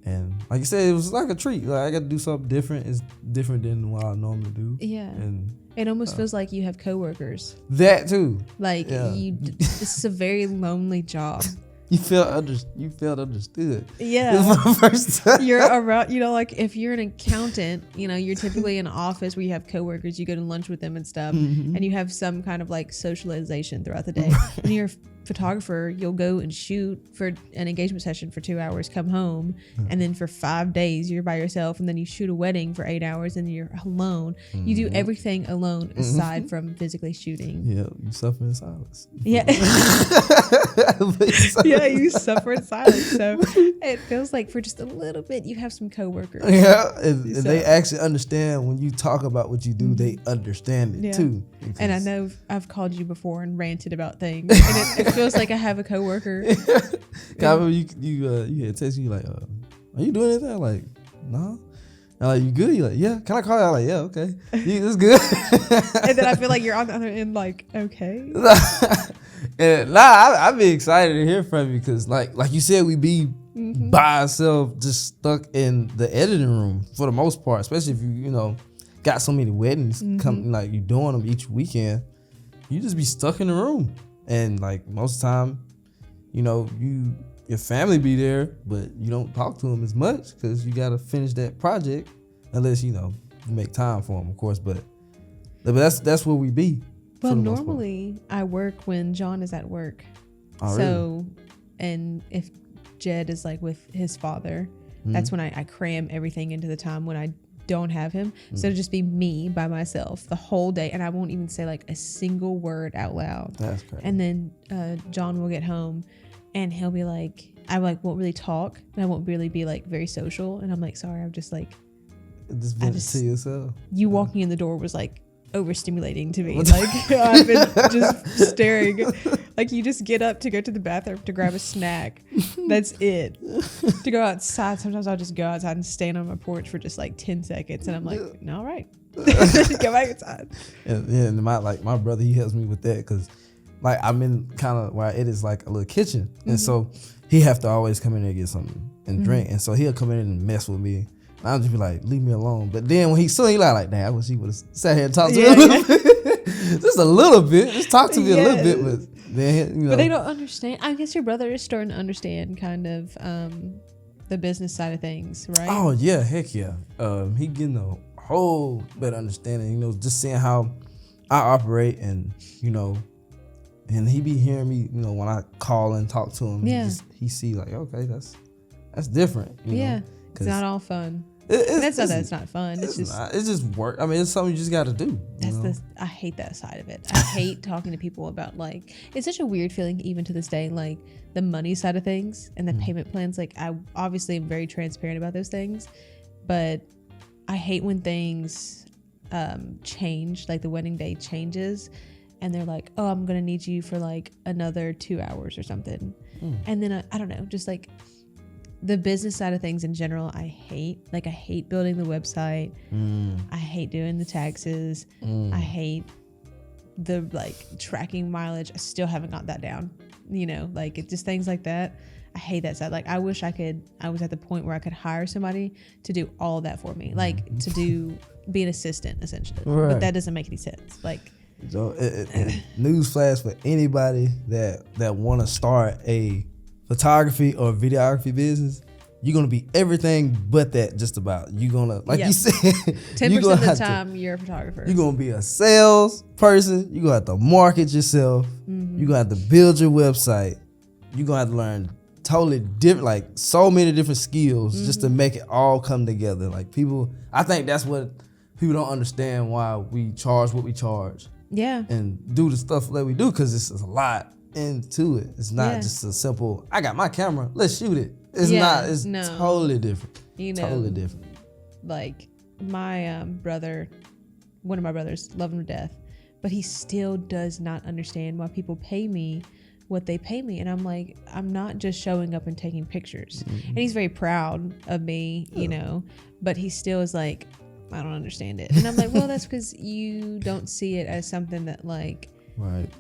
And like you said, it was like a treat. Like, I got to do something different. It's different than what I normally do. Yeah. And it almost feels like you have coworkers. That too. Like this is a very lonely job. You felt understood. Yeah. It was my first time. You're around, like if you're an accountant, you're typically in an office where you have coworkers, you go to lunch with them and stuff, and you have some kind of like socialization throughout the day. When you're a photographer, you'll go and shoot for an engagement session for 2 hours, come home, and then for 5 days you're by yourself, and then you shoot a wedding for 8 hours and you're alone. You do everything alone aside from physically shooting. Yeah, you suffer in silence. Yeah. Yeah, you suffer in silence. So it feels like for just a little bit you have some coworkers. Yeah, and they actually understand when you talk about what you do. They understand it too. And I know I've called you before and ranted about things, and it feels like I have a coworker. I remember you had text me like, are you doing anything? I'm like, no. I'm like, you good? You're like, yeah. Can I call you? I'm like, yeah, okay. It's good. And then I feel like you're on the other end, like, okay. And I'd be excited to hear from you, because like you said, we be by ourselves, just stuck in the editing room for the most part, especially if you got so many weddings coming, like you doing them each weekend. You just be stuck in the room, and like most of the time, your family be there, but you don't talk to them as much because you got to finish that project, unless you make time for them, of course. But that's where we be. Well, normally I work when John is at work. Oh, so, really? And if Jed is like with his father, that's when I cram everything into the time when I don't have him. So it'll just be me by myself the whole day, and I won't even say like a single word out loud. That's crazy. And then John will get home, and he'll be like, I like won't really talk, and I won't really be like very social, and I'm like, sorry, I'm just like, to yourself. You walking in the door was like overstimulating to me. Like, I've been just staring. Like, you just get up to go to the bathroom to grab a snack. That's it. To go outside, sometimes I'll just go outside and stand on my porch for just like 10 seconds, and I'm like, no, all right. Go back inside. And my brother, he helps me with that, because like I'm in kind of where it is like a little kitchen, and so he have to always come in there and get something and drink, and so he'll come in and mess with me. I'll just be like, leave me alone. But then when he saw, he like, damn, I wish he would have sat here and talked to me a little bit. Just a little bit. Just talk to me a little bit. But then, But they don't understand. I guess your brother is starting to understand kind of the business side of things, right? Oh, yeah. Heck yeah. He getting a whole better understanding, just seeing how I operate, and, and he be hearing me, when I call and talk to him. Yeah. He see like, okay, that's different. Yeah. It's not all fun. It's not fun. It's just work. I mean, it's something you just got to do. I hate that side of it. I hate talking to people about, like, it's such a weird feeling even to this day, like the money side of things and the payment plans. Like, I obviously am very transparent about those things, but I hate when things change, like the wedding day changes, and they're like, oh, I'm gonna need you for like another 2 hours or something, and then I don't know, just like the business side of things in general, I hate. Like, I hate building the website. I hate doing the taxes. I hate the like tracking mileage. I still haven't got that down. You know, like it just things like that. I hate that side. Like, I wish I was at the point where I could hire somebody to do all of that for me. Like, to be an assistant, essentially. Right. But that doesn't make any sense. Like, so newsflash for anybody that want to start a photography or videography business, you're gonna be everything but that. Just about. You're gonna, like you said, 10% of the time you're a photographer. You're gonna be a sales person. You're gonna have to market yourself. You're gonna have to build your website. You're gonna have to learn totally different, like so many different skills just to make it all come together. Like, people, I think that's what people don't understand, why we charge what we charge. Yeah. And do the stuff that we do, because it's a lot into it. It's not just a simple, I got my camera, let's shoot it. It's not, it's totally different. You know, totally different. Like, my brother, one of my brothers, love him to death, but he still does not understand why people pay me what they pay me. And I'm like, I'm not just showing up and taking pictures. And he's very proud of me, you know, but he still is like, I don't understand it. And I'm like, well, that's because you don't see it as something that like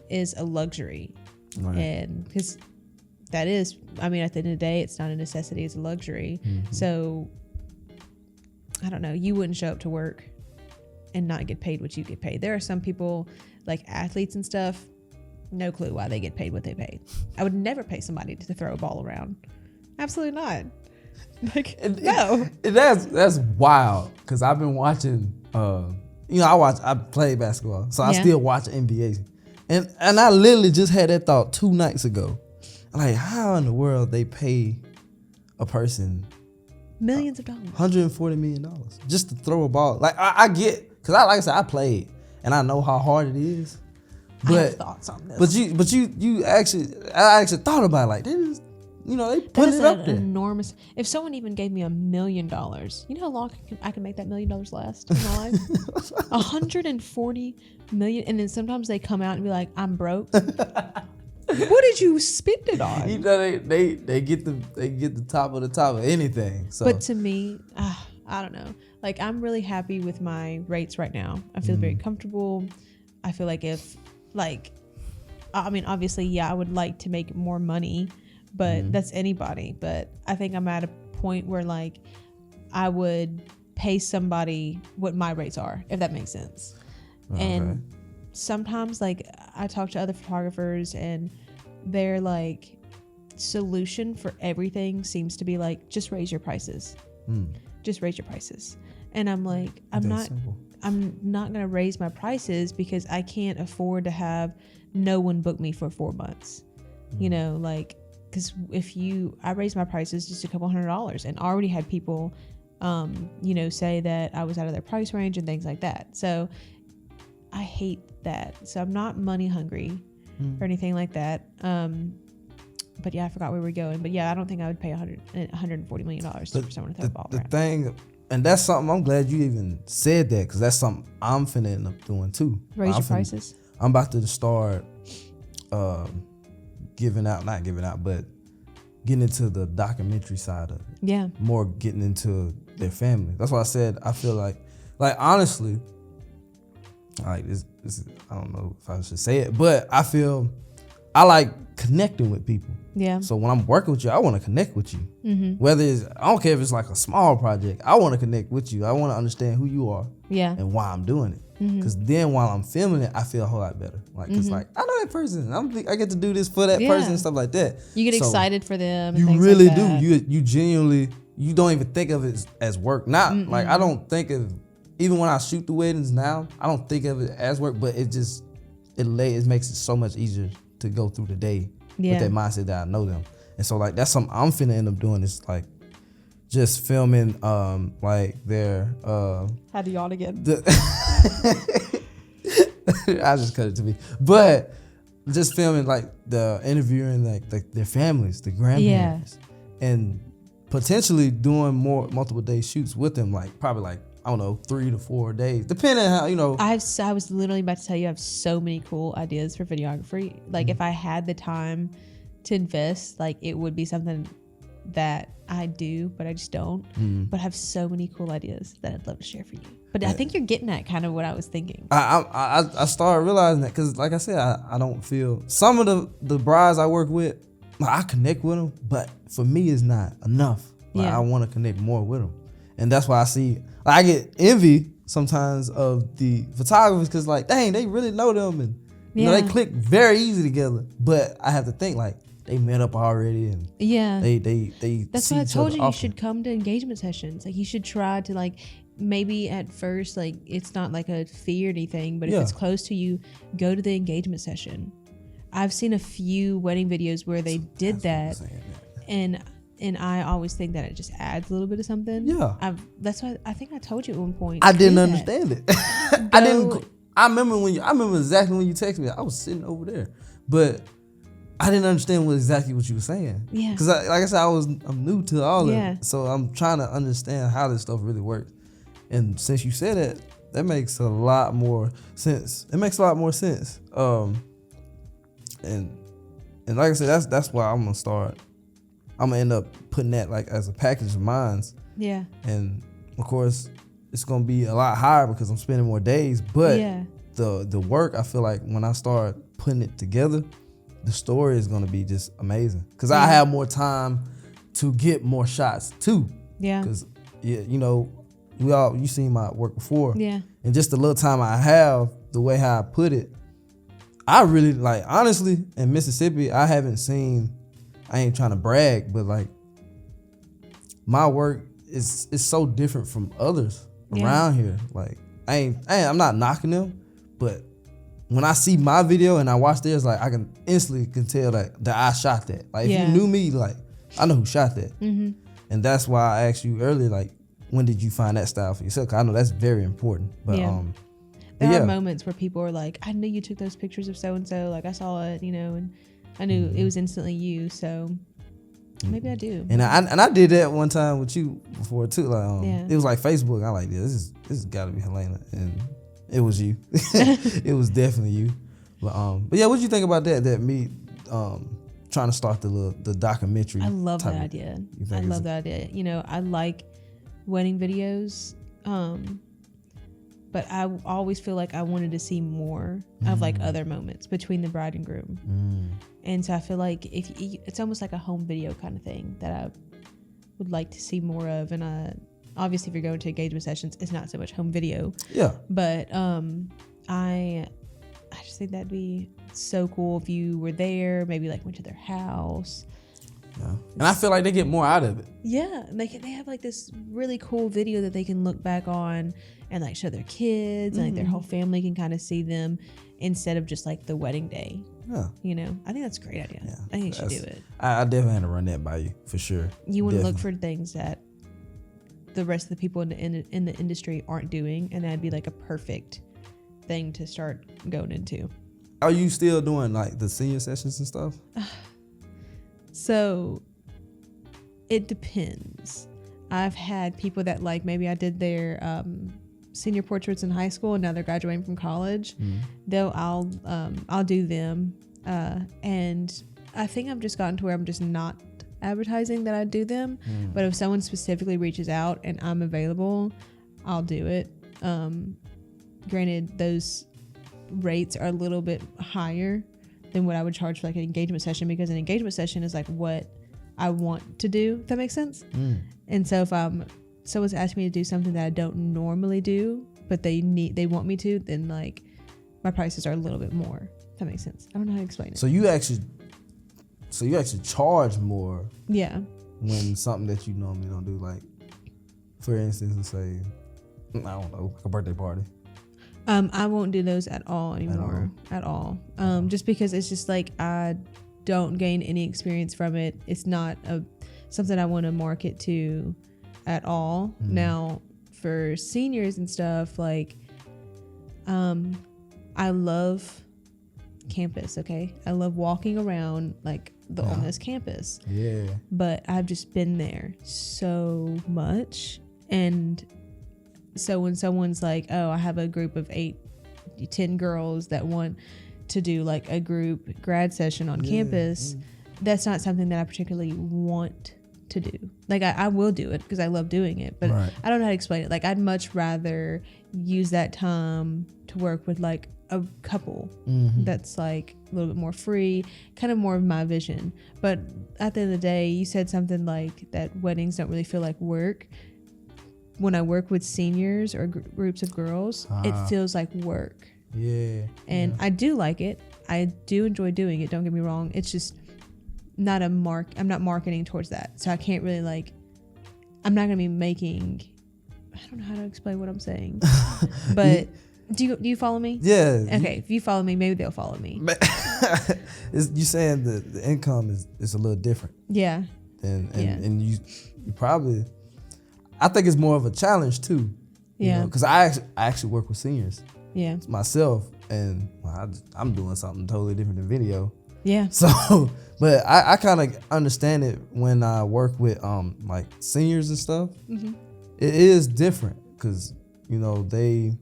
is a luxury. And because that is, I mean, at the end of the day, it's not a necessity, it's a luxury. So I don't know, you wouldn't show up to work and not get paid what you get paid. There are some people, like athletes and stuff, no clue why they get paid what they paid. I would never pay somebody to throw a ball around. Absolutely not. Like, no. That's wild, because I've been watching, you know, I play basketball, so I still watch NBA. And I literally just had that thought 2 nights ago. Like, how in the world they pay a person millions of dollars, $140 million just to throw a ball? Like, I get, because like I said, I played and I know how hard it is. But, I have thoughts on this. But you actually, I actually thought about it. Like, they just, you know, they put it up there. Enormous. If someone even gave me $1 million, you know how long I can make that $1 million last in my life? 140 million, and then sometimes they come out and be like, "I'm broke." What did you spend it on? You know, they get the top of anything. So. But to me, I don't know. Like, I'm really happy with my rates right now. I feel very comfortable. I feel like if, like, I mean, obviously, I would like to make more money, but that's anybody. But I think I'm at a point where, like, I would pay somebody what my rates are, if that makes sense. Okay. And sometimes, like, I talk to other photographers and their, like, solution for everything seems to be, like, just raise your prices. Just raise your prices. And I'm like, I'm not going to raise my prices because I can't afford to have no one book me for 4 months. You know, like, because I raised my prices just a couple $100 and already had people, you know, say that I was out of their price range and things like that. So I hate that. So I'm not money hungry or anything like that. But yeah, I forgot where we were going. But yeah, I don't think I would pay $140 million for someone to throw a ball around. The thing, and that's something, I'm glad you even said that, because that's something I'm finna end up doing too. Raise your prices? I'm about to start not giving out, but getting into the documentary side of it. Yeah. More getting into their family. That's why I said I feel like honestly, like this I don't know if I should say it, but I feel I like connecting with people. Yeah. So when I'm working with you, I want to connect with you. Whether it's, I don't care if it's like a small project, I want to connect with you. I want to understand who you are. Yeah. And why I'm doing it. Because then while I'm filming it, I feel a whole lot better. Like, cause like, I know that person. I get to do this for that person and stuff like that. You get excited for them. You really do. You genuinely, you don't even think of it as work. Not like, I don't think of, even when I shoot the weddings now, I don't think of it as work, but it makes it so much easier to go through the day with that mindset that I know them. And so like, that's something I'm finna end up doing, is like just filming like their how do y'all again? I just cut it to me. But just filming like the interviewing like their families, the grandparents, and potentially doing multiple day shoots with them, like probably like, I don't know, 3 to 4 days, depending on how, you know. I was literally about to tell you, I have so many cool ideas for videography. Like if I had the time to invest, like it would be something that I do, but I just don't. But I have so many cool ideas that I'd love to share for you. But I think you're getting at kind of what I was thinking. I started realizing that because, like I said, I don't feel some of the brides I work with, like, I connect with them, but for me, it's not enough. Like, I want to connect more with them, and that's why I get envy sometimes of the photographers because, like, dang, they really know them, and you know, they click very easy together. But I have to think like they met up already, and they. That's why I told you should come to engagement sessions. Like, you should try to, like, maybe at first, like, it's not like a fee or anything, but if it's close to you, go to the engagement session. I've seen a few wedding videos where they did that, and I always think that it just adds a little bit of something. Yeah, that's why I think I told you at one point. I didn't understand it. I didn't. I remember exactly when you texted me. I was sitting over there, but I didn't understand exactly what you were saying. Yeah, because like I said, I'm new to all of it, so I'm trying to understand how this stuff really works. And since you said it, that makes a lot more sense. It makes a lot more sense. And like I said, that's why I'm gonna start. I'm gonna end up putting that like as a package of mine. Yeah. And of course, it's gonna be a lot higher because I'm spending more days. But the work, I feel like when I start putting it together, the story is gonna be just amazing. Cause I have more time to get more shots too. Yeah. Cause you know, you seen my work before. Yeah. And just the little time I have, the way how I put it, I really like, honestly, in Mississippi, I ain't trying to brag, but like my work is so different from others around here. Like I'm not knocking them, but when I see my video and I watch theirs, like I can instantly tell that I shot that. Like if you knew me, like I know who shot that. Mm-hmm. And that's why I asked you earlier, like, when did you find that style for yourself? 'Cause I know that's very important. But there are moments where people are like, I knew you took those pictures of so and so. Like I saw it, you know, and I knew it was instantly you. So maybe I do. And I did that one time with you before too. Like it was like Facebook. I like this has got to be Helena, and it was you. It was definitely you. But yeah, what did you think about that? That me trying to start the documentary. I love that idea. I love that idea. You know, I like wedding videos. But I always feel like I wanted to see more of like other moments between the bride and groom. And so I feel like it's almost like a home video kind of thing that I would like to see more of. And obviously if you're going to engagement sessions, it's not so much home video. Yeah. But I just think that'd be so cool if you were there, maybe like went to their house. Yeah. And I feel like they get more out of it. Yeah, they have like this really cool video that they can look back on and like show their kids, and like their whole family can kind of see them instead of just like the wedding day. Yeah, you know, I think that's a great idea. Yeah, I think you should do it. I definitely had to run that by you for sure. You want to look for things that the rest of the people in the industry aren't doing, and that'd be like a perfect thing to start going into. Are you still doing like the senior sessions and stuff? So it depends. I've had people that like maybe I did their senior portraits in high school and now they're graduating from college. Though I'll do them. And I think I've just gotten to where I'm just not advertising that I do them. But if someone specifically reaches out and I'm available, I'll do it. Granted, those rates are a little bit higher than what I would charge for like an engagement session, because an engagement session is like what I want to do, if that makes sense. And so if someone's asked me to do something that I don't normally do, but they want me to, then like my prices are a little bit more, if that makes sense. I don't know how to explain it. So you actually charge more. Yeah. When something that you normally don't do, like for instance, let's say, I don't know, like a birthday party. I won't do those at all anymore. At all. Just because it's just like I don't gain any experience from it. It's not something I want to market to at all. Now, for seniors and stuff, like I love campus, okay? I love walking around like on this campus. Yeah. But I've just been there so much, and so when someone's like, oh, I have a group of 10 girls that want to do like a group grad session on campus, that's not something that I particularly want to do. Like I will do it because I love doing it, but Right. I don't know how to explain it. Like I'd much rather use that time to work with like a couple that's like a little bit more free, kind of more of my vision. But at the end of the day, you said something like that weddings don't really feel like work. When I work with seniors or groups of girls, it feels like work. Yeah. And I do like it. I do enjoy doing it. Don't get me wrong. It's just not I'm not marketing towards that. So I can't really like, I'm not going to be making, I don't know how to explain what I'm saying, but do you follow me? Yeah. Okay. If you follow me, maybe they'll follow me. You saying the income is a little different. Yeah. And you probably, I think it's more of a challenge too. Yeah. Because I actually work with seniors. Yeah. Myself, and I'm doing something totally different than video. Yeah. So, but I kind of understand it when I work with like seniors and stuff. Mm-hmm. It is different because they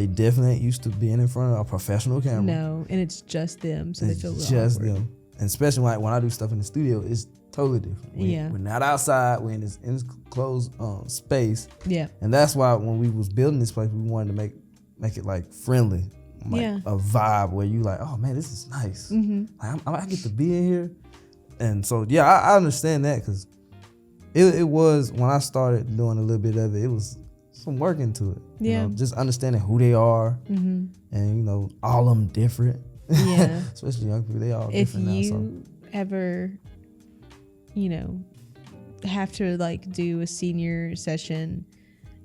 definitely ain't used to being in front of a professional camera. No, and it's just them, so It's they feel just awkward. them, and especially like when I do stuff in the studio, it's totally different. We're not outside. We're in this enclosed space. Yeah. And that's why when we was building this place, we wanted to make it like friendly, like a vibe where you like, oh man, this is nice. Like, I get to be in here, and so I understand that because it was when I started doing a little bit of it, it was some work into it. Just understanding who they are, and all of them different. Yeah. Especially young people, they all If different now. you So ever, have to like do a senior session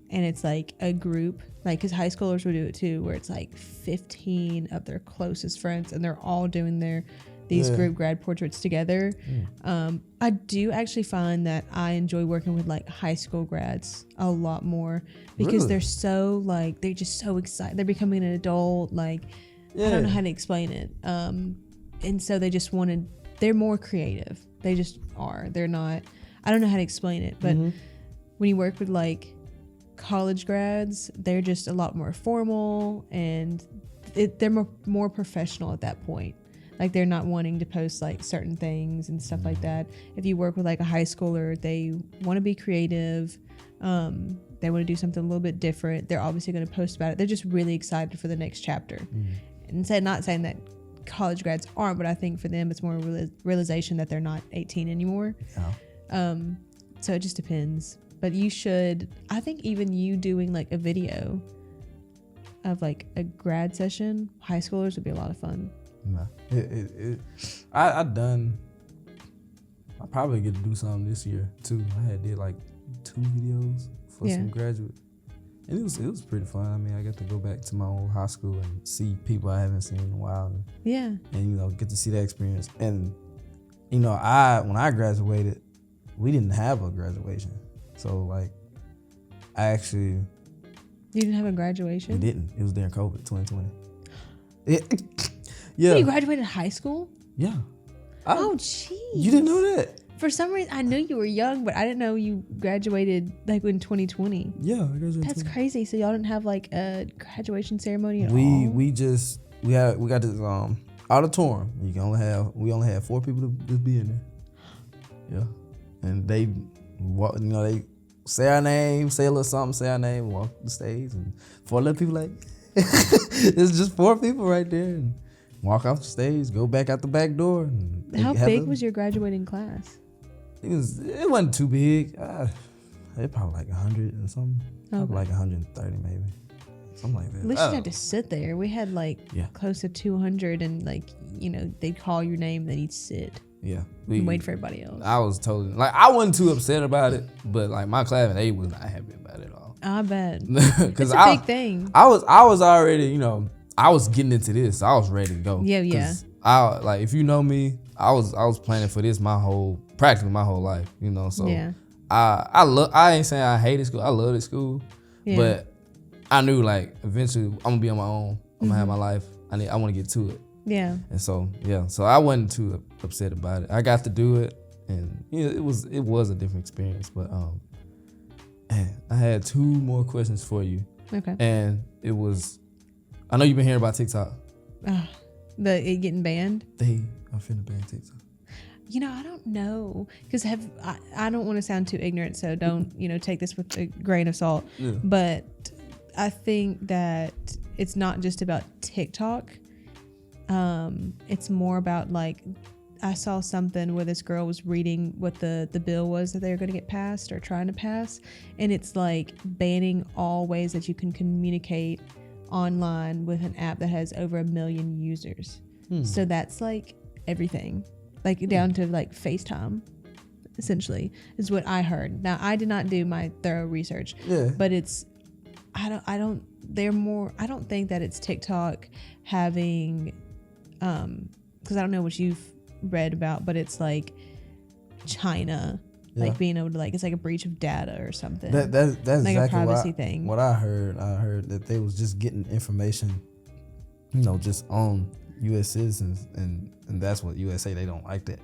and it's like a group, like because high schoolers will do it too, where it's like 15 of their closest friends and they're all doing these group grad portraits together. I do actually find that I enjoy working with like high school grads a lot more because Really? they're so like, they're just so excited. They're becoming an adult. Like, I don't know how to explain it. And so they're more creative. They just are. They're not, I don't know how to explain it, but when you work with like college grads, they're just a lot more formal and they're more professional at that point. Like they're not wanting to post like certain things and stuff like that. If you work with like a high schooler, they want to be creative. They want to do something a little bit different. They're obviously going to post about it. They're just really excited for the next chapter. And not saying that college grads aren't, but I think for them it's more realization that they're not 18 anymore. So it just depends. But you should, I think even you doing like a video of like a grad session, high schoolers would be a lot of fun. No. I probably get to do something this year too. I did like 2 videos for some graduate, and it was pretty fun. I mean, I got to go back to my old high school and see people I haven't seen in a while, and get to see that experience. And when I graduated, we didn't have a graduation, so like you didn't have a graduation? We didn't. It was during COVID 2020. Yeah. You graduated high school? Yeah. Oh, jeez. You didn't know that? For some reason, I knew you were young, but I didn't know you graduated like in 2020. Yeah, I graduated. That's crazy. So y'all didn't have like a graduation ceremony at all? We got this auditorium. We only had 4 people to just be in there. Yeah, and they say our name, say a little something, say our name, walk the stage, and 4 little people like it's just 4 people right there. And walk off the stage, go back out the back door. And how big was your graduating class? It wasn't too big. It probably like 100 and something. Probably like 130 maybe. Something like that. At least you had to sit there. We had like close to 200 and like, they'd call your name, then you'd sit. Yeah. And wait for everybody else. I was totally, I wasn't too upset about it, but like my classmate, they was not happy about it at all. I bet. It's a big thing. I was already, I was getting into this. So I was ready to go. Yeah. If you know me, I was planning for this practically my whole life, So I ain't saying I hated school. I loved school, but I knew like eventually I'm gonna be on my own. I'm gonna have my life. I want to get to it. Yeah. And so I wasn't too upset about it. I got to do it, and it was a different experience. But I had 2 more questions for you. Okay. And it was, I know you've been hearing about TikTok. It getting banned? They are finna ban TikTok. I don't know, because I don't want to sound too ignorant, so don't take this with a grain of salt. Yeah. But I think that it's not just about TikTok. It's more about, like, I saw something where this girl was reading what the bill was that they were going to get passed or trying to pass, and it's like banning all ways that you can communicate online with an app that has over 1 million users. So that's like everything, like down to like FaceTime, essentially, is what I heard. Now, I did not do my thorough research, but it's I don't think that it's TikTok having because I don't know what you've read about, but it's like China like being able to, like, it's like a breach of data or something. That's like exactly a privacy thing. What I heard that they was just getting information, just on U.S. citizens, and that's what USA, they don't like that,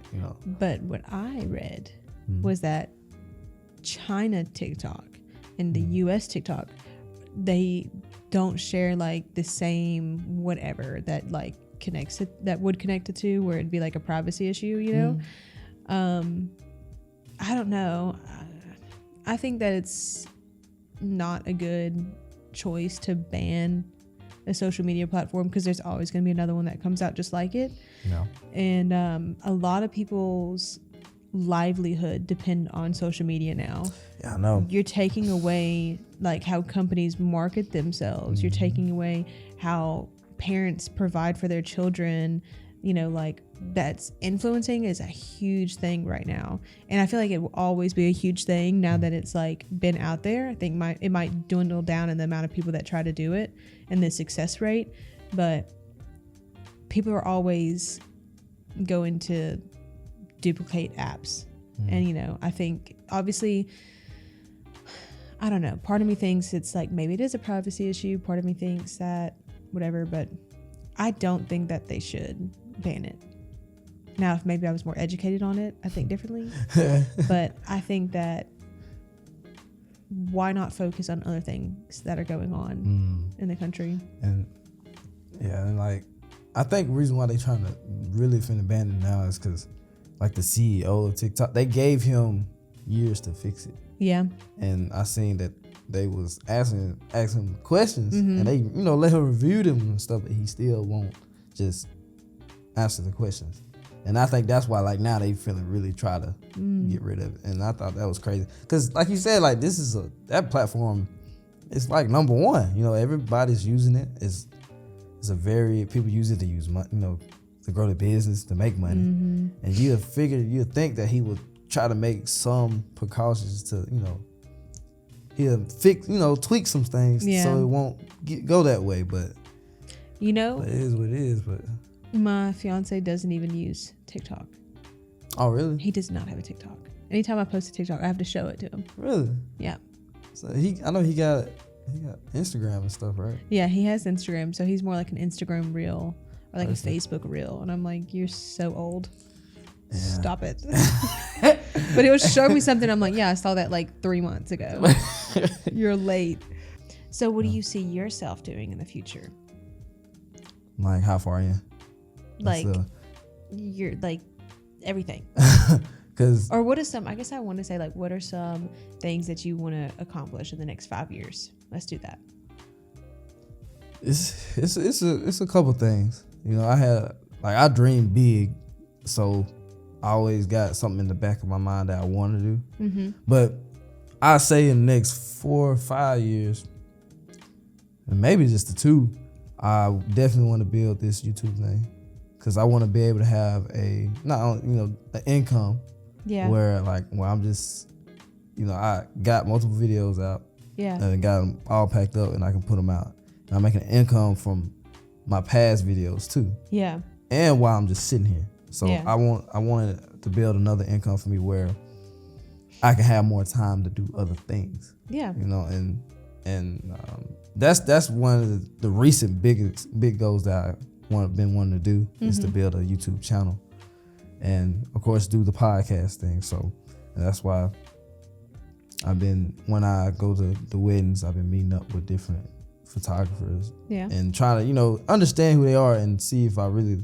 But what I read was that China TikTok and the U.S. TikTok, they don't share like the same whatever that like would connect it to, where it'd be like a privacy issue, I don't know. I think that it's not a good choice to ban a social media platform, because there's always going to be another one that comes out just like it. And a lot of people's livelihood depend on social media now. Yeah, I know. You're taking away like how companies market themselves. You're taking away how parents provide for their children. Like, that's influencing is a huge thing right now, and I feel like it will always be a huge thing now that it's like been out there. I think it might dwindle down in the amount of people that try to do it and the success rate, but people are always going to duplicate apps. And I think, obviously, I don't know, part of me thinks it's like maybe it is a privacy issue, part of me thinks that whatever, but I don't think that they should ban it. Now, if maybe I was more educated on it, I think differently. But I think that why not focus on other things that are going on in the country? And like, I think the reason why they trying to really finna ban it now is because, like, the CEO of TikTok, they gave him years to fix it. Yeah. And I seen that they was asking questions, and they let him review them and stuff, but he still won't just answer the questions. And I think that's why, like, now they feeling really try to get rid of it. And I thought that was crazy, because like you said, like, this is that platform, it's like number one. Everybody's using it. It's a very, people use it to use money, to grow the business, to make money. And you'd think that he would try to make some precautions to, he'll fix, tweak some things so it won't go that way. But it is what it is. But my fiance doesn't even use TikTok. Oh, really? He does not have a TikTok. Anytime I post a TikTok, I have to show it to him. Really? Yeah. So I know he got Instagram and stuff, right? Yeah, he has Instagram, so he's more like an Instagram reel or like a Facebook reel. And I'm like, you're so old. Yeah. Stop it. But he'll show me something. I'm like, yeah, I saw that like 3 months ago. You're late. So what do you see yourself doing in the future? Like, how far in? Like, you're like everything. Or what is I guess I want to say, like, what are some things that you want to accomplish in the next 5 years? Let's do that. It's a couple things. I dream big, so I always got something in the back of my mind that I want to do. But I say in the next 4 or 5 years, and maybe just the 2, I definitely want to build this YouTube thing, because I want to be able to have an income. Yeah. Where I'm just, I got multiple videos out. Yeah. And got them all packed up, and I can put them out. And I'm making an income from my past videos too. Yeah. And while I'm just sitting here. So yeah. I wanted to build another income for me where I can have more time to do other things. Yeah. And that's one of the recent big goals that I been wanting to do is to build a YouTube channel. And of course do the podcast thing. So that's why when I go to the weddings, I've been meeting up with different photographers. Yeah. And trying to, understand who they are and see if I really,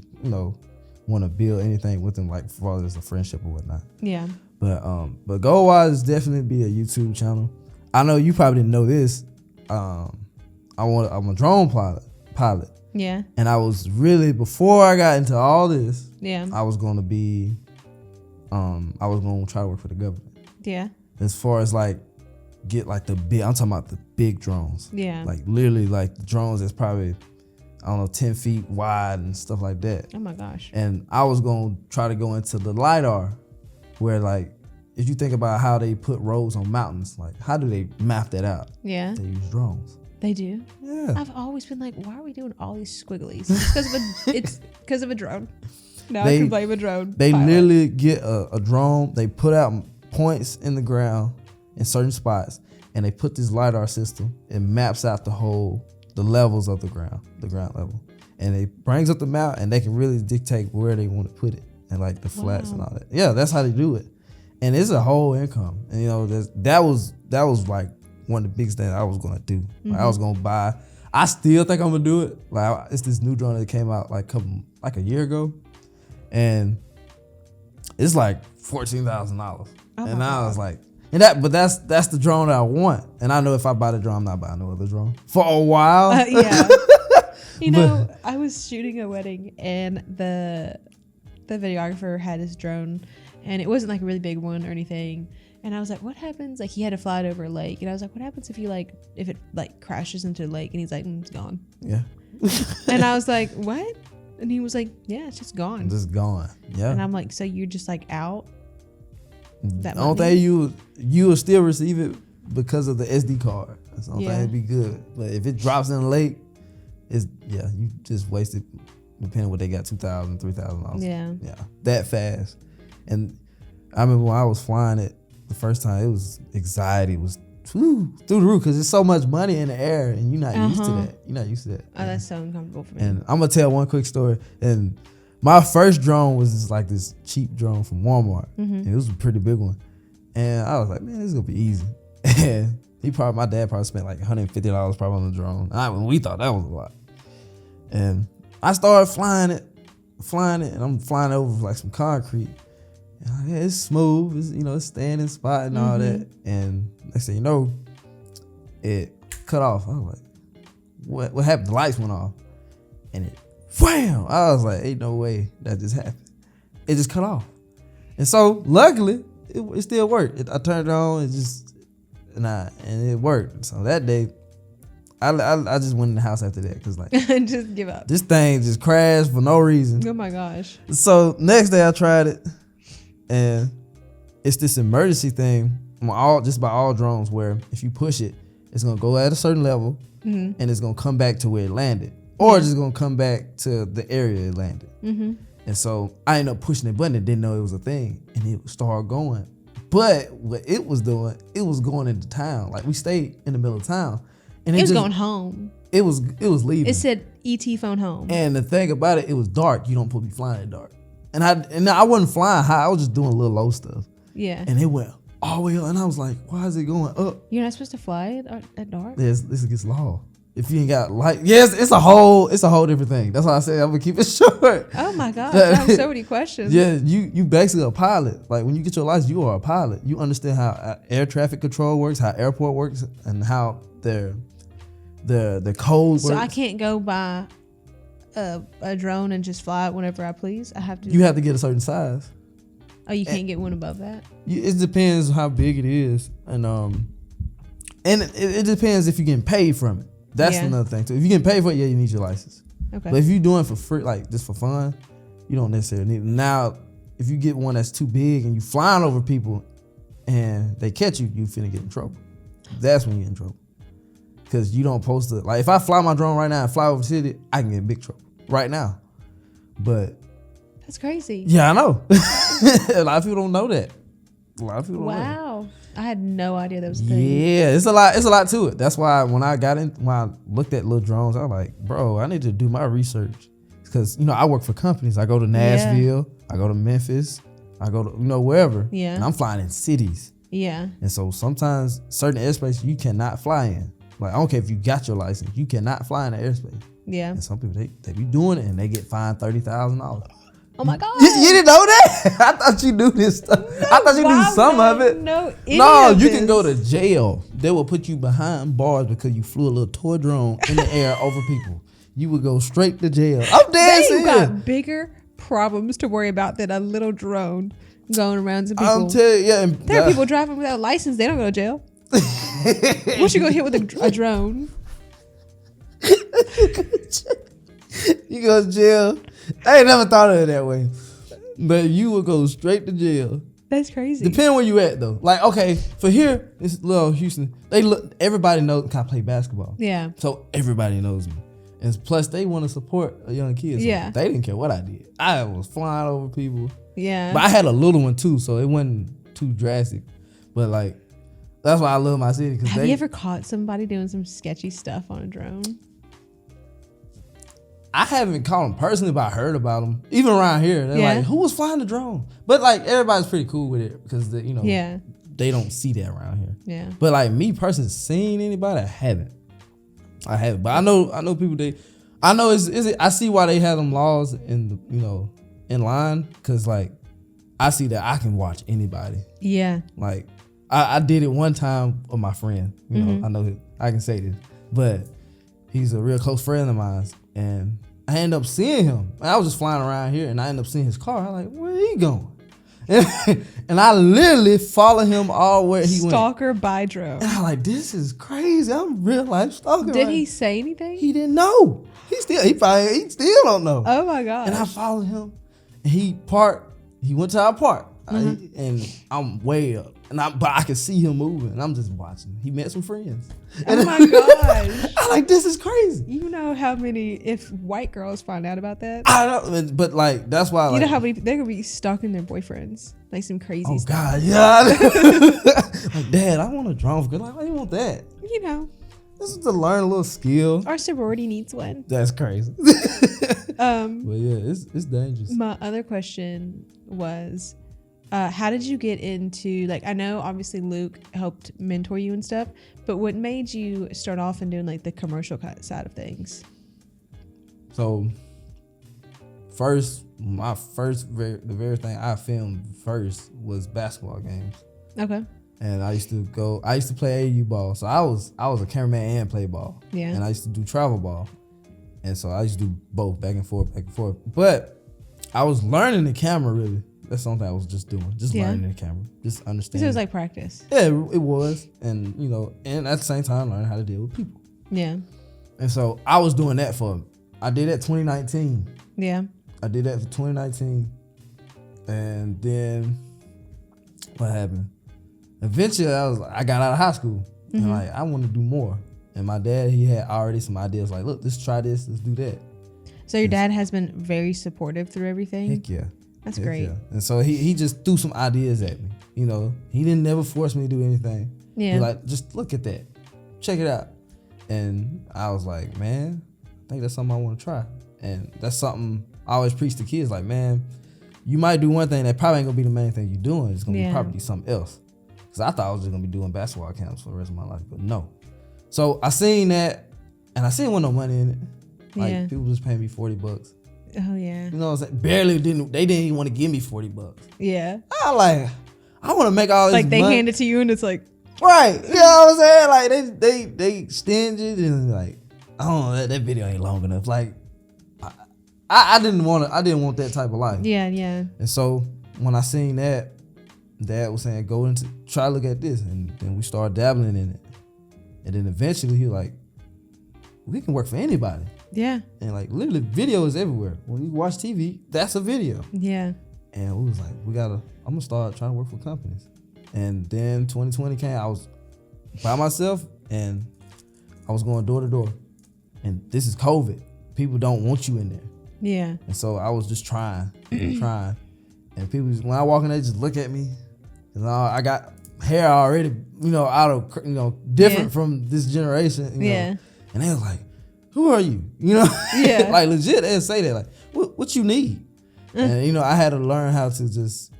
want to build anything with them, like for all as a friendship or whatnot. Yeah. But goal wise, definitely be a YouTube channel. I know you probably didn't know this. I'm a drone pilot. Yeah. And I was really, before I got into all this, Yeah. I was going to be, I was going to try to work for the government. Yeah. As far as like, get like the big, I'm talking about the big drones. Yeah. Like literally like the drones that's probably, I don't know, 10 feet wide and stuff like that. Oh my gosh. And I was going to try to go into the LiDAR, where like, if you think about how they put roads on mountains, like how do they map that out? Yeah. They use drones. They do? Yeah. I've always been like, why are we doing all these squigglies? It's because of a drone. Now They- I can blame a drone. They pilot. literally get a drone, they put out points in the ground in certain spots, and they put this LiDAR system. It maps out the levels of the ground level. And it brings up the map, and they can really dictate where they want to put it, and like the flats and all that. Yeah, that's how they do it. And it's a whole income. And you know, that was like one of the biggest things I was gonna do. Like, I was gonna buy. I still think I'm gonna do it. Like it's this new drone that came out like a year ago, and it's like $14,000. And I was like, but that's the drone that I want. And I know if I buy the drone, I'm not buying no other drone for a while. Yeah. You know, I was shooting a wedding, and the videographer had his drone, and it wasn't like a really big one or anything. And I was like, what happens? Like, he had to fly it over a lake. And I was like, what happens if it crashes into a lake? And he's like, it's gone. Yeah. And I was like, what? And he was like, yeah, it's just gone. Just gone. Yeah. And I'm like, so you're just like out? The only thing you will still receive it because of the SD card. That's the only thing, it'd be good. But if it drops in the lake, you just wasted, depending on what they got, $2,000, $3,000. Yeah. Yeah. That fast. And I remember when I was flying it the first time, it was anxiety was through the roof because there's so much money in the air and you're not used to that. You're not used to that. Oh, that's so uncomfortable for me. And I'm gonna tell one quick story. And my first drone was just like this cheap drone from Walmart. And it was a pretty big one. And I was like, man, this is gonna be easy. And my dad probably spent like $150 probably on the drone. And we thought that was a lot. And I started flying it, and I'm flying over like some concrete. And yeah, it's smooth, it's standing spot and all that. And next thing you know, it cut off. I was like, what happened? The lights went off. And it wham! I was like, ain't no way that just happened. It just cut off. And so luckily, it still worked. I turned it on, and it worked. So that day, I just went in the house after that because like just give up. this thing just crashed for no reason. Oh my gosh. So next day I tried it, and it's this emergency thing by all drones where if you push it, it's gonna go at a certain level and it's gonna come back to where it landed, or it's just gonna come back to the area it landed. And so I ended up pushing the button and didn't know it was a thing, and it started going. But what it was doing, it was going into town. Like we stayed in the middle of town. And It was going home. It was leaving. It said ET phone home. And the thing about it was dark. You don't supposed to be flying in the dark. And I wasn't flying high. I was just doing a little low stuff. Yeah. And it went all the way up. And I was like, why is it going up? You're not supposed to fly it at dark? This is against law. If you ain't got light, yes, it's a whole different thing. That's why I say I'm gonna keep it short. Oh my gosh, I have so many questions. Yeah, you basically a pilot. Like when you get your license, you are a pilot. You understand how air traffic control works, how airport works, and how their code works. So I can't go buy a drone and just fly it whenever I please. I have to. You have to get a certain size. Oh, you can't get one above that. It depends how big it is, and it depends if you're getting paid from it. That's another thing too. If you're getting paid for it, you need your license. Okay. But if you're doing it for free, like just for fun, you don't necessarily need it. Now, if you get one that's too big and you flying over people and they catch you, you finna get in trouble. That's when you get in trouble. Because you don't post it. Like if I fly my drone right now and fly over the city, I can get in big trouble right now. But that's crazy. yeah, I know. A lot of people don't know that. A lot of people don't know that. Wow. I had no idea that was a thing. Yeah, it's a lot to it. That's why when I looked at little drones, I was like, bro, I need to do my research. Because, I work for companies. I go to Nashville, I go to Memphis, I go to, wherever. Yeah. And I'm flying in cities. Yeah. And so sometimes certain airspace you cannot fly in. Like, I don't care if you got your license, you cannot fly in the airspace. Yeah. And some people, they be doing it and they get fined $30,000. Oh my God. You didn't know that? I thought you knew this stuff. I thought you knew some of it. No, You can go to jail. They will put you behind bars because you flew a little toy drone in the air over people. You would go straight to jail. I'm dead serious. You've got bigger problems to worry about than a little drone going around to people. I'm telling you, there are people driving without a license. They don't go to jail. Once you go hit with a drone. You go to jail. I ain't never thought of it that way. But you would go straight to jail. That's crazy. Depending where you at though. Like, okay, for here, it's little Houston. Everybody knows I play basketball. Yeah. So everybody knows me. And plus they want to support a young kid. So yeah. They didn't care what I did. I was flying over people. Yeah. But I had a little one too, so it wasn't too drastic. But like, that's why I love my city. Have you ever caught somebody doing some sketchy stuff on a drone? I haven't caught them personally, but I heard about them. Even around here, they're like, who was flying the drone? But like, everybody's pretty cool with it because they don't see that around here. Yeah. But like me personally, seeing anybody, I haven't. But I know people. I see why they have them laws in line because like I see that I can watch anybody. Yeah. Like I did it one time with my friend. I know I can say this, but he's a real close friend of mine. And I ended up seeing him. I was just flying around here and I ended up seeing his car. I'm like, where he going? And I literally followed him all where he went. Stalker by drone. And I'm like, this is crazy. I'm real life stalker. Did he say anything? He didn't know. He still don't know. Oh my God. And I followed him and he went to our park. And I'm way up. But I could see him moving and I'm just watching. He met some friends. Oh my gosh. I'm like, this is crazy. You know how many, if white girls find out about that? I don't, but like, that's why. You know how many, they're going to be stalking their boyfriends. Like some crazy stuff. Oh God, yeah. Like, Dad, I want a drone. Like, why do you want that? This is to learn a little skill. Our sorority needs one. That's crazy. But yeah, it's dangerous. My other question was, how did you get into, like, I know obviously Luke helped mentor you and stuff, but what made you start off and doing like the commercial side of things? So the very thing I filmed first was basketball games. Okay. And I used to play AAU ball. So I was a cameraman and play ball. Yeah. And I used to do travel ball. And so I used to do both, back and forth. But I was learning the camera really. That's something I was just doing, learning the camera, just understanding. So it was like practice. Yeah, it was, and and at the same time, learning how to deal with people. Yeah. And so I was doing that I did that 2019. Yeah. I did that for 2019, and then what happened? Eventually, I got out of high school, and like I wanted to do more. And my dad, he had already some ideas, like, look, let's try this, let's do that. So your dad has been very supportive through everything. Heck yeah. That's great. Yeah. And so he just threw some ideas at me. He didn't never force me to do anything. Yeah. He like, just look at that. Check it out. And I was like, man, I think that's something I want to try. And that's something I always preach to kids. Like, man, you might do one thing that probably ain't going to be the main thing you're doing. It's going to be probably something else. Because I thought I was just going to be doing basketball camps for the rest of my life. But no. So I seen that, and I seen no money in it. Like, people just paying me $40. Oh yeah. You know what I'm saying? They didn't even want to give me $40. Yeah. I want to make all this like they money. hand it to you and it's like, right. You know what I'm saying? Like they stingy and like, I don't know, that video ain't long enough. Like I didn't want that type of life. Yeah, yeah. And so when I seen that, Dad was saying, try to look at this. And then we started dabbling in it. And then eventually he was like, we can work for anybody. Yeah. And like literally video is everywhere. When you watch TV, that's a video. Yeah. And we was like, I'm gonna start trying to work for companies. And then 2020 came, I was by myself and I was going door to door. And this is COVID. People don't want you in there. Yeah. And so I was just trying. And people, when I walk in, they just look at me. And I got hair already, out of, different from this generation. Yeah. And they was like, who are you? Yeah. Like legit, they'd say that, like, what you need? And I had to learn how to just,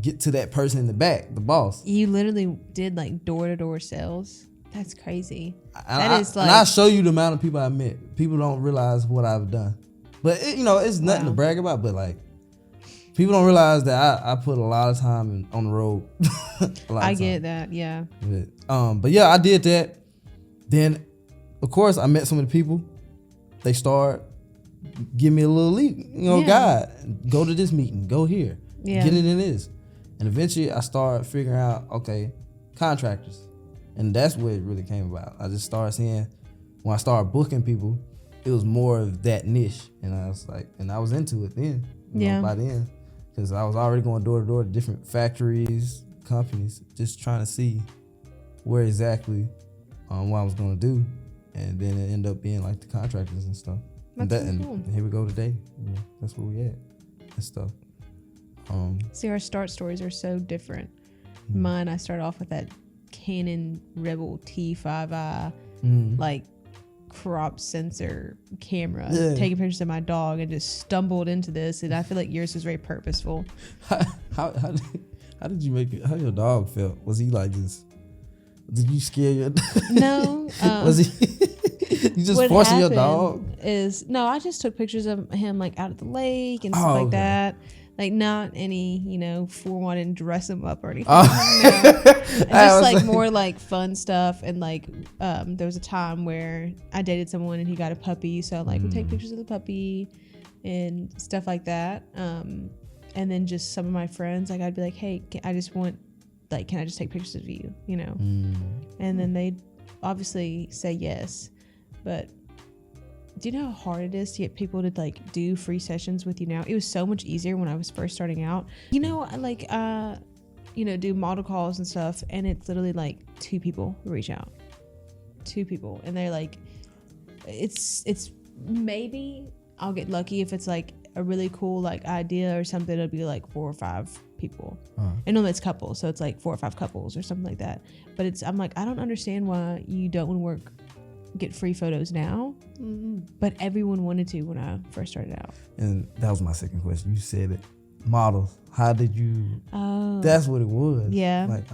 get to that person in the back, the boss. You literally did like door-to-door sales. That's crazy. And I'll show you the amount of people I met. People don't realize what I've done. But it's nothing to brag about. But like, people don't realize that I put a lot of time on the road. I get that, yeah. But yeah, I did that. Then, of course, I met some of the people. They start give me a little lead, guide. Go to this meeting. Go here. Yeah. Get it in this. And eventually, I started figuring out, okay, contractors. And that's where it really came about. I just started seeing, when I started booking people, it was more of that niche. And I was like, and I was into it then. By then. Because I was already going door to door to different factories, companies, just trying to see where exactly what I was going to do. And then it ended up being like the contractors and stuff. And cool. Here we go today. That's where we at and stuff. See, our start stories are so different. Mine, I started off with that Canon Rebel T5i, like crop sensor camera, taking pictures of my dog, and just stumbled into this. And I feel like yours was very purposeful. How did you make it? How your dog felt? Was he like this? Did you scare your dog? No. Was he? You just forcing your dog? I just took pictures of him like out at the lake and stuff like that. Like not any, formal. I didn't dress him up or anything. Just like more like fun stuff. And like there was a time where I dated someone and he got a puppy, so like we take pictures of the puppy and stuff like that. And then just some of my friends, like I'd be like, hey, can I just take pictures of you, And then they'd obviously say yes. But do you know how hard it is to get people to like do free sessions with you now? It was so much easier when I was first starting out. Do model calls and stuff, and it's literally like 2 people who reach out. 2 people. And they're like, it's maybe I'll get lucky if it's like a really cool like idea or something. It'll be like 4 or 5 people. And normally it's couples, so it's like 4 or 5 couples or something like that. But I'm like, I don't understand why you don't want to get free photos now. But everyone wanted to when I first started out. And that was my second question. You said it. Models. How did you? That's what it was. Yeah. Like,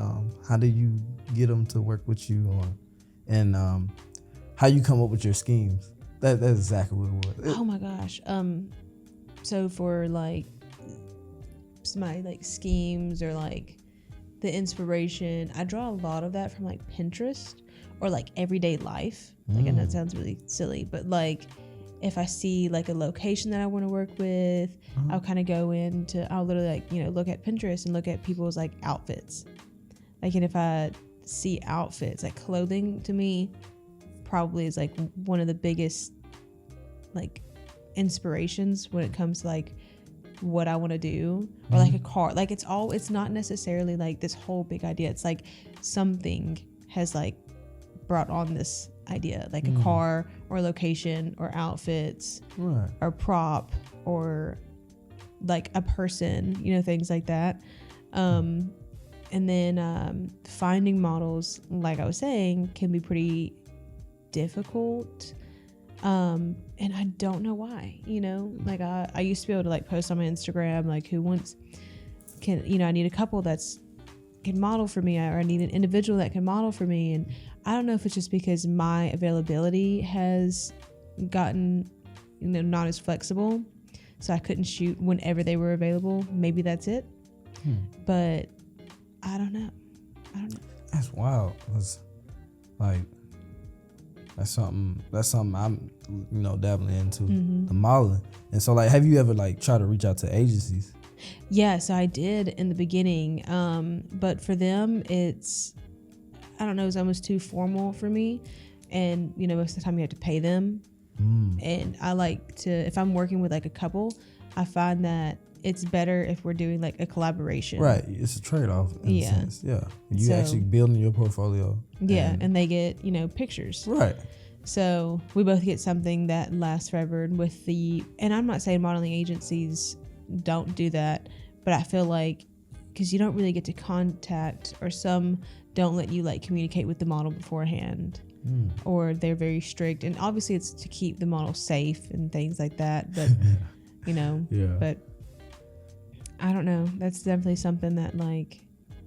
how did you get them to work with you on, and how you come up with your schemes? That's exactly what it was. Oh my gosh. So for like my like schemes or like the inspiration, I draw a lot of that from like Pinterest or like everyday life. Like I know it sounds really silly, but like if I see like a location that I want to work with, I'll kind of I'll literally like, look at Pinterest and look at people's like outfits. Like, and if I see outfits, like clothing to me probably is like one of the biggest like inspirations when it comes to like what I want to do, or like a car. Like it's not necessarily like this whole big idea. It's like something has like brought on this idea, like a car or location or outfits, right, or prop or like a person, things like that. And then finding models, like I was saying, can be pretty difficult. And I don't know why, like I used to be able to like post on my Instagram, like I need a couple can model for me, or I need an individual that can model for me. And I don't know if it's just because my availability has gotten, not as flexible, so I couldn't shoot whenever they were available. Maybe that's it. But I don't know. That's wild. That's something I'm, dabbling into, the modeling. And so like, have you ever like tried to reach out to agencies? Yeah, so I did in the beginning. But for them, it's almost too formal for me. And, most of the time you have to pay them. And I like to, if I'm working with like a couple, I find that it's better if we're doing like a collaboration. Right. It's a trade-off in a sense. Yeah. You actually building your portfolio. Yeah. And they get, pictures. Right. So we both get something that lasts forever. And I'm not saying modeling agencies don't do that, but I feel like, because you don't really get to contact, or some don't let you like communicate with the model beforehand, or they're very strict. And obviously it's to keep the model safe and things like that. But, but I don't know. That's definitely something that like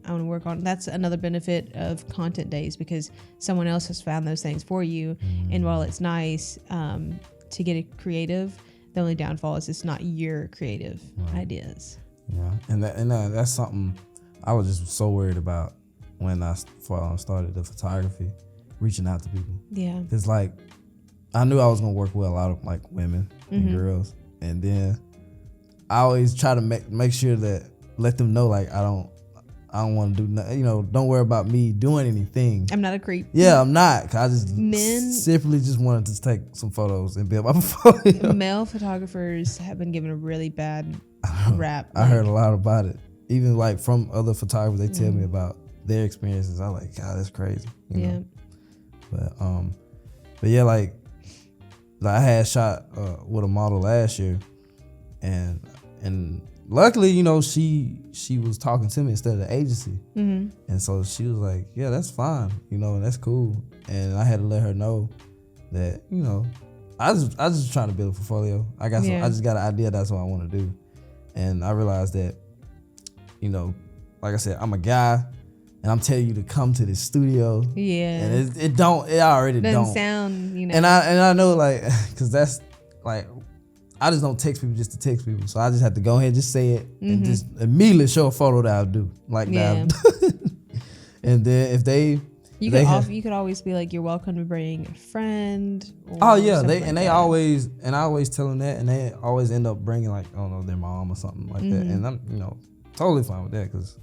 I want to work on. That's another benefit of content days, because someone else has found those things for you. And while it's nice to get a creative, The only downfall is it's not your creative ideas. Yeah, and that's something I was just so worried about when I started the photography, reaching out to people. Yeah. It's like I knew I was gonna work with a lot of like women and girls, and then I always try to make sure that let them know like I don't want to do nothing. Don't worry about me doing anything. I'm not a creep. Yeah, I'm not. 'Cause I just simply just wanted to take some photos and build my portfolio. Male photographers have been given a really bad rap. I heard a lot about it. Even like from other photographers, they tell me about their experiences. I'm like, God, that's crazy. You know? But yeah, like I had shot with a model last year, and luckily, she was talking to me instead of the agency, and so she was like, yeah, that's fine, and that's cool. And I had to let her know that I just trying to build a portfolio. I just got an idea. That's what I want to do, and I realized that, like I said, I'm a guy. And I'm telling you to come to this studio. Yeah. And it already doesn't don't sound, And I know like, cause that's like, I just don't text people just to text people. So I just have to go ahead and just say it and just immediately show a photo that I'll do. Like that. And then if they, you could always be like, you're welcome to bring a friend. Oh yeah. I always tell them that, and they always end up bringing like, I don't know, their mom or something like that. And I'm, totally fine with that. Cause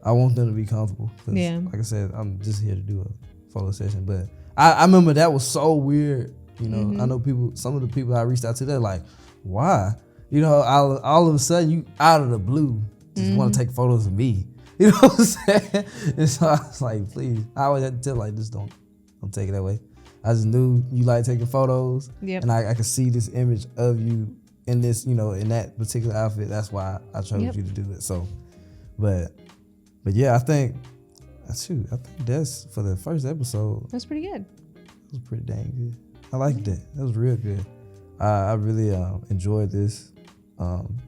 I want them to be comfortable. Yeah. Like I said, I'm just here to do a photo session. But I remember that was so weird. I know some of the people I reached out to, they're like, why? All of a sudden, you out of the blue just want to take photos of me. You know what I'm saying? And so I was like, please. I always had to tell like, just don't take it that way. I just knew you like taking photos. Yep. And I could see this image of you in this, in that particular outfit. That's why I chose you to do it. So, But yeah, I think that's for the first episode. That's pretty good. It was pretty dang good. I liked that. That was real good. I really enjoyed this.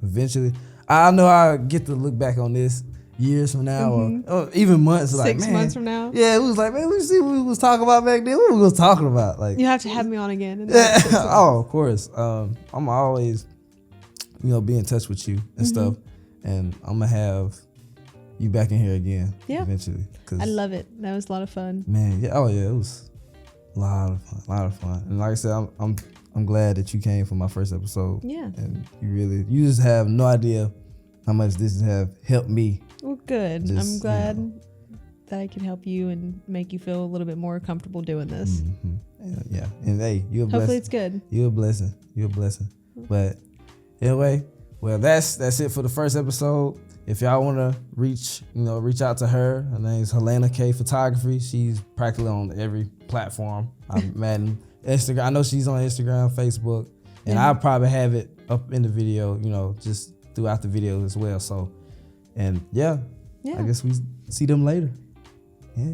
Eventually, I know I get to look back on this years from now or even months. 6 months from now. Yeah, it was like, man, let's see what we was talking about back then. What we was talking about? Like, you have to have me on again. Oh, of course. I'm always, be in touch with you and stuff, and I'm gonna have you back in here again eventually. I love it. That was a lot of fun. Man, yeah, it was a lot of fun. And like I said, I'm glad that you came for my first episode. Yeah. And you just have no idea how much this have helped me. Well, good. I'm glad that I can help you and make you feel a little bit more comfortable doing this. Yeah. And hey, you're a blessing. Hopefully it's good. You're a blessing. But anyway, well, that's it for the first episode. If y'all want to reach out to her, her name is Helena K Photography. She's practically on every platform. I'm mad. Instagram. I know she's on Instagram, Facebook, and I'll probably have it up in the video, just throughout the video as well. So, and I guess we see them later. Yeah.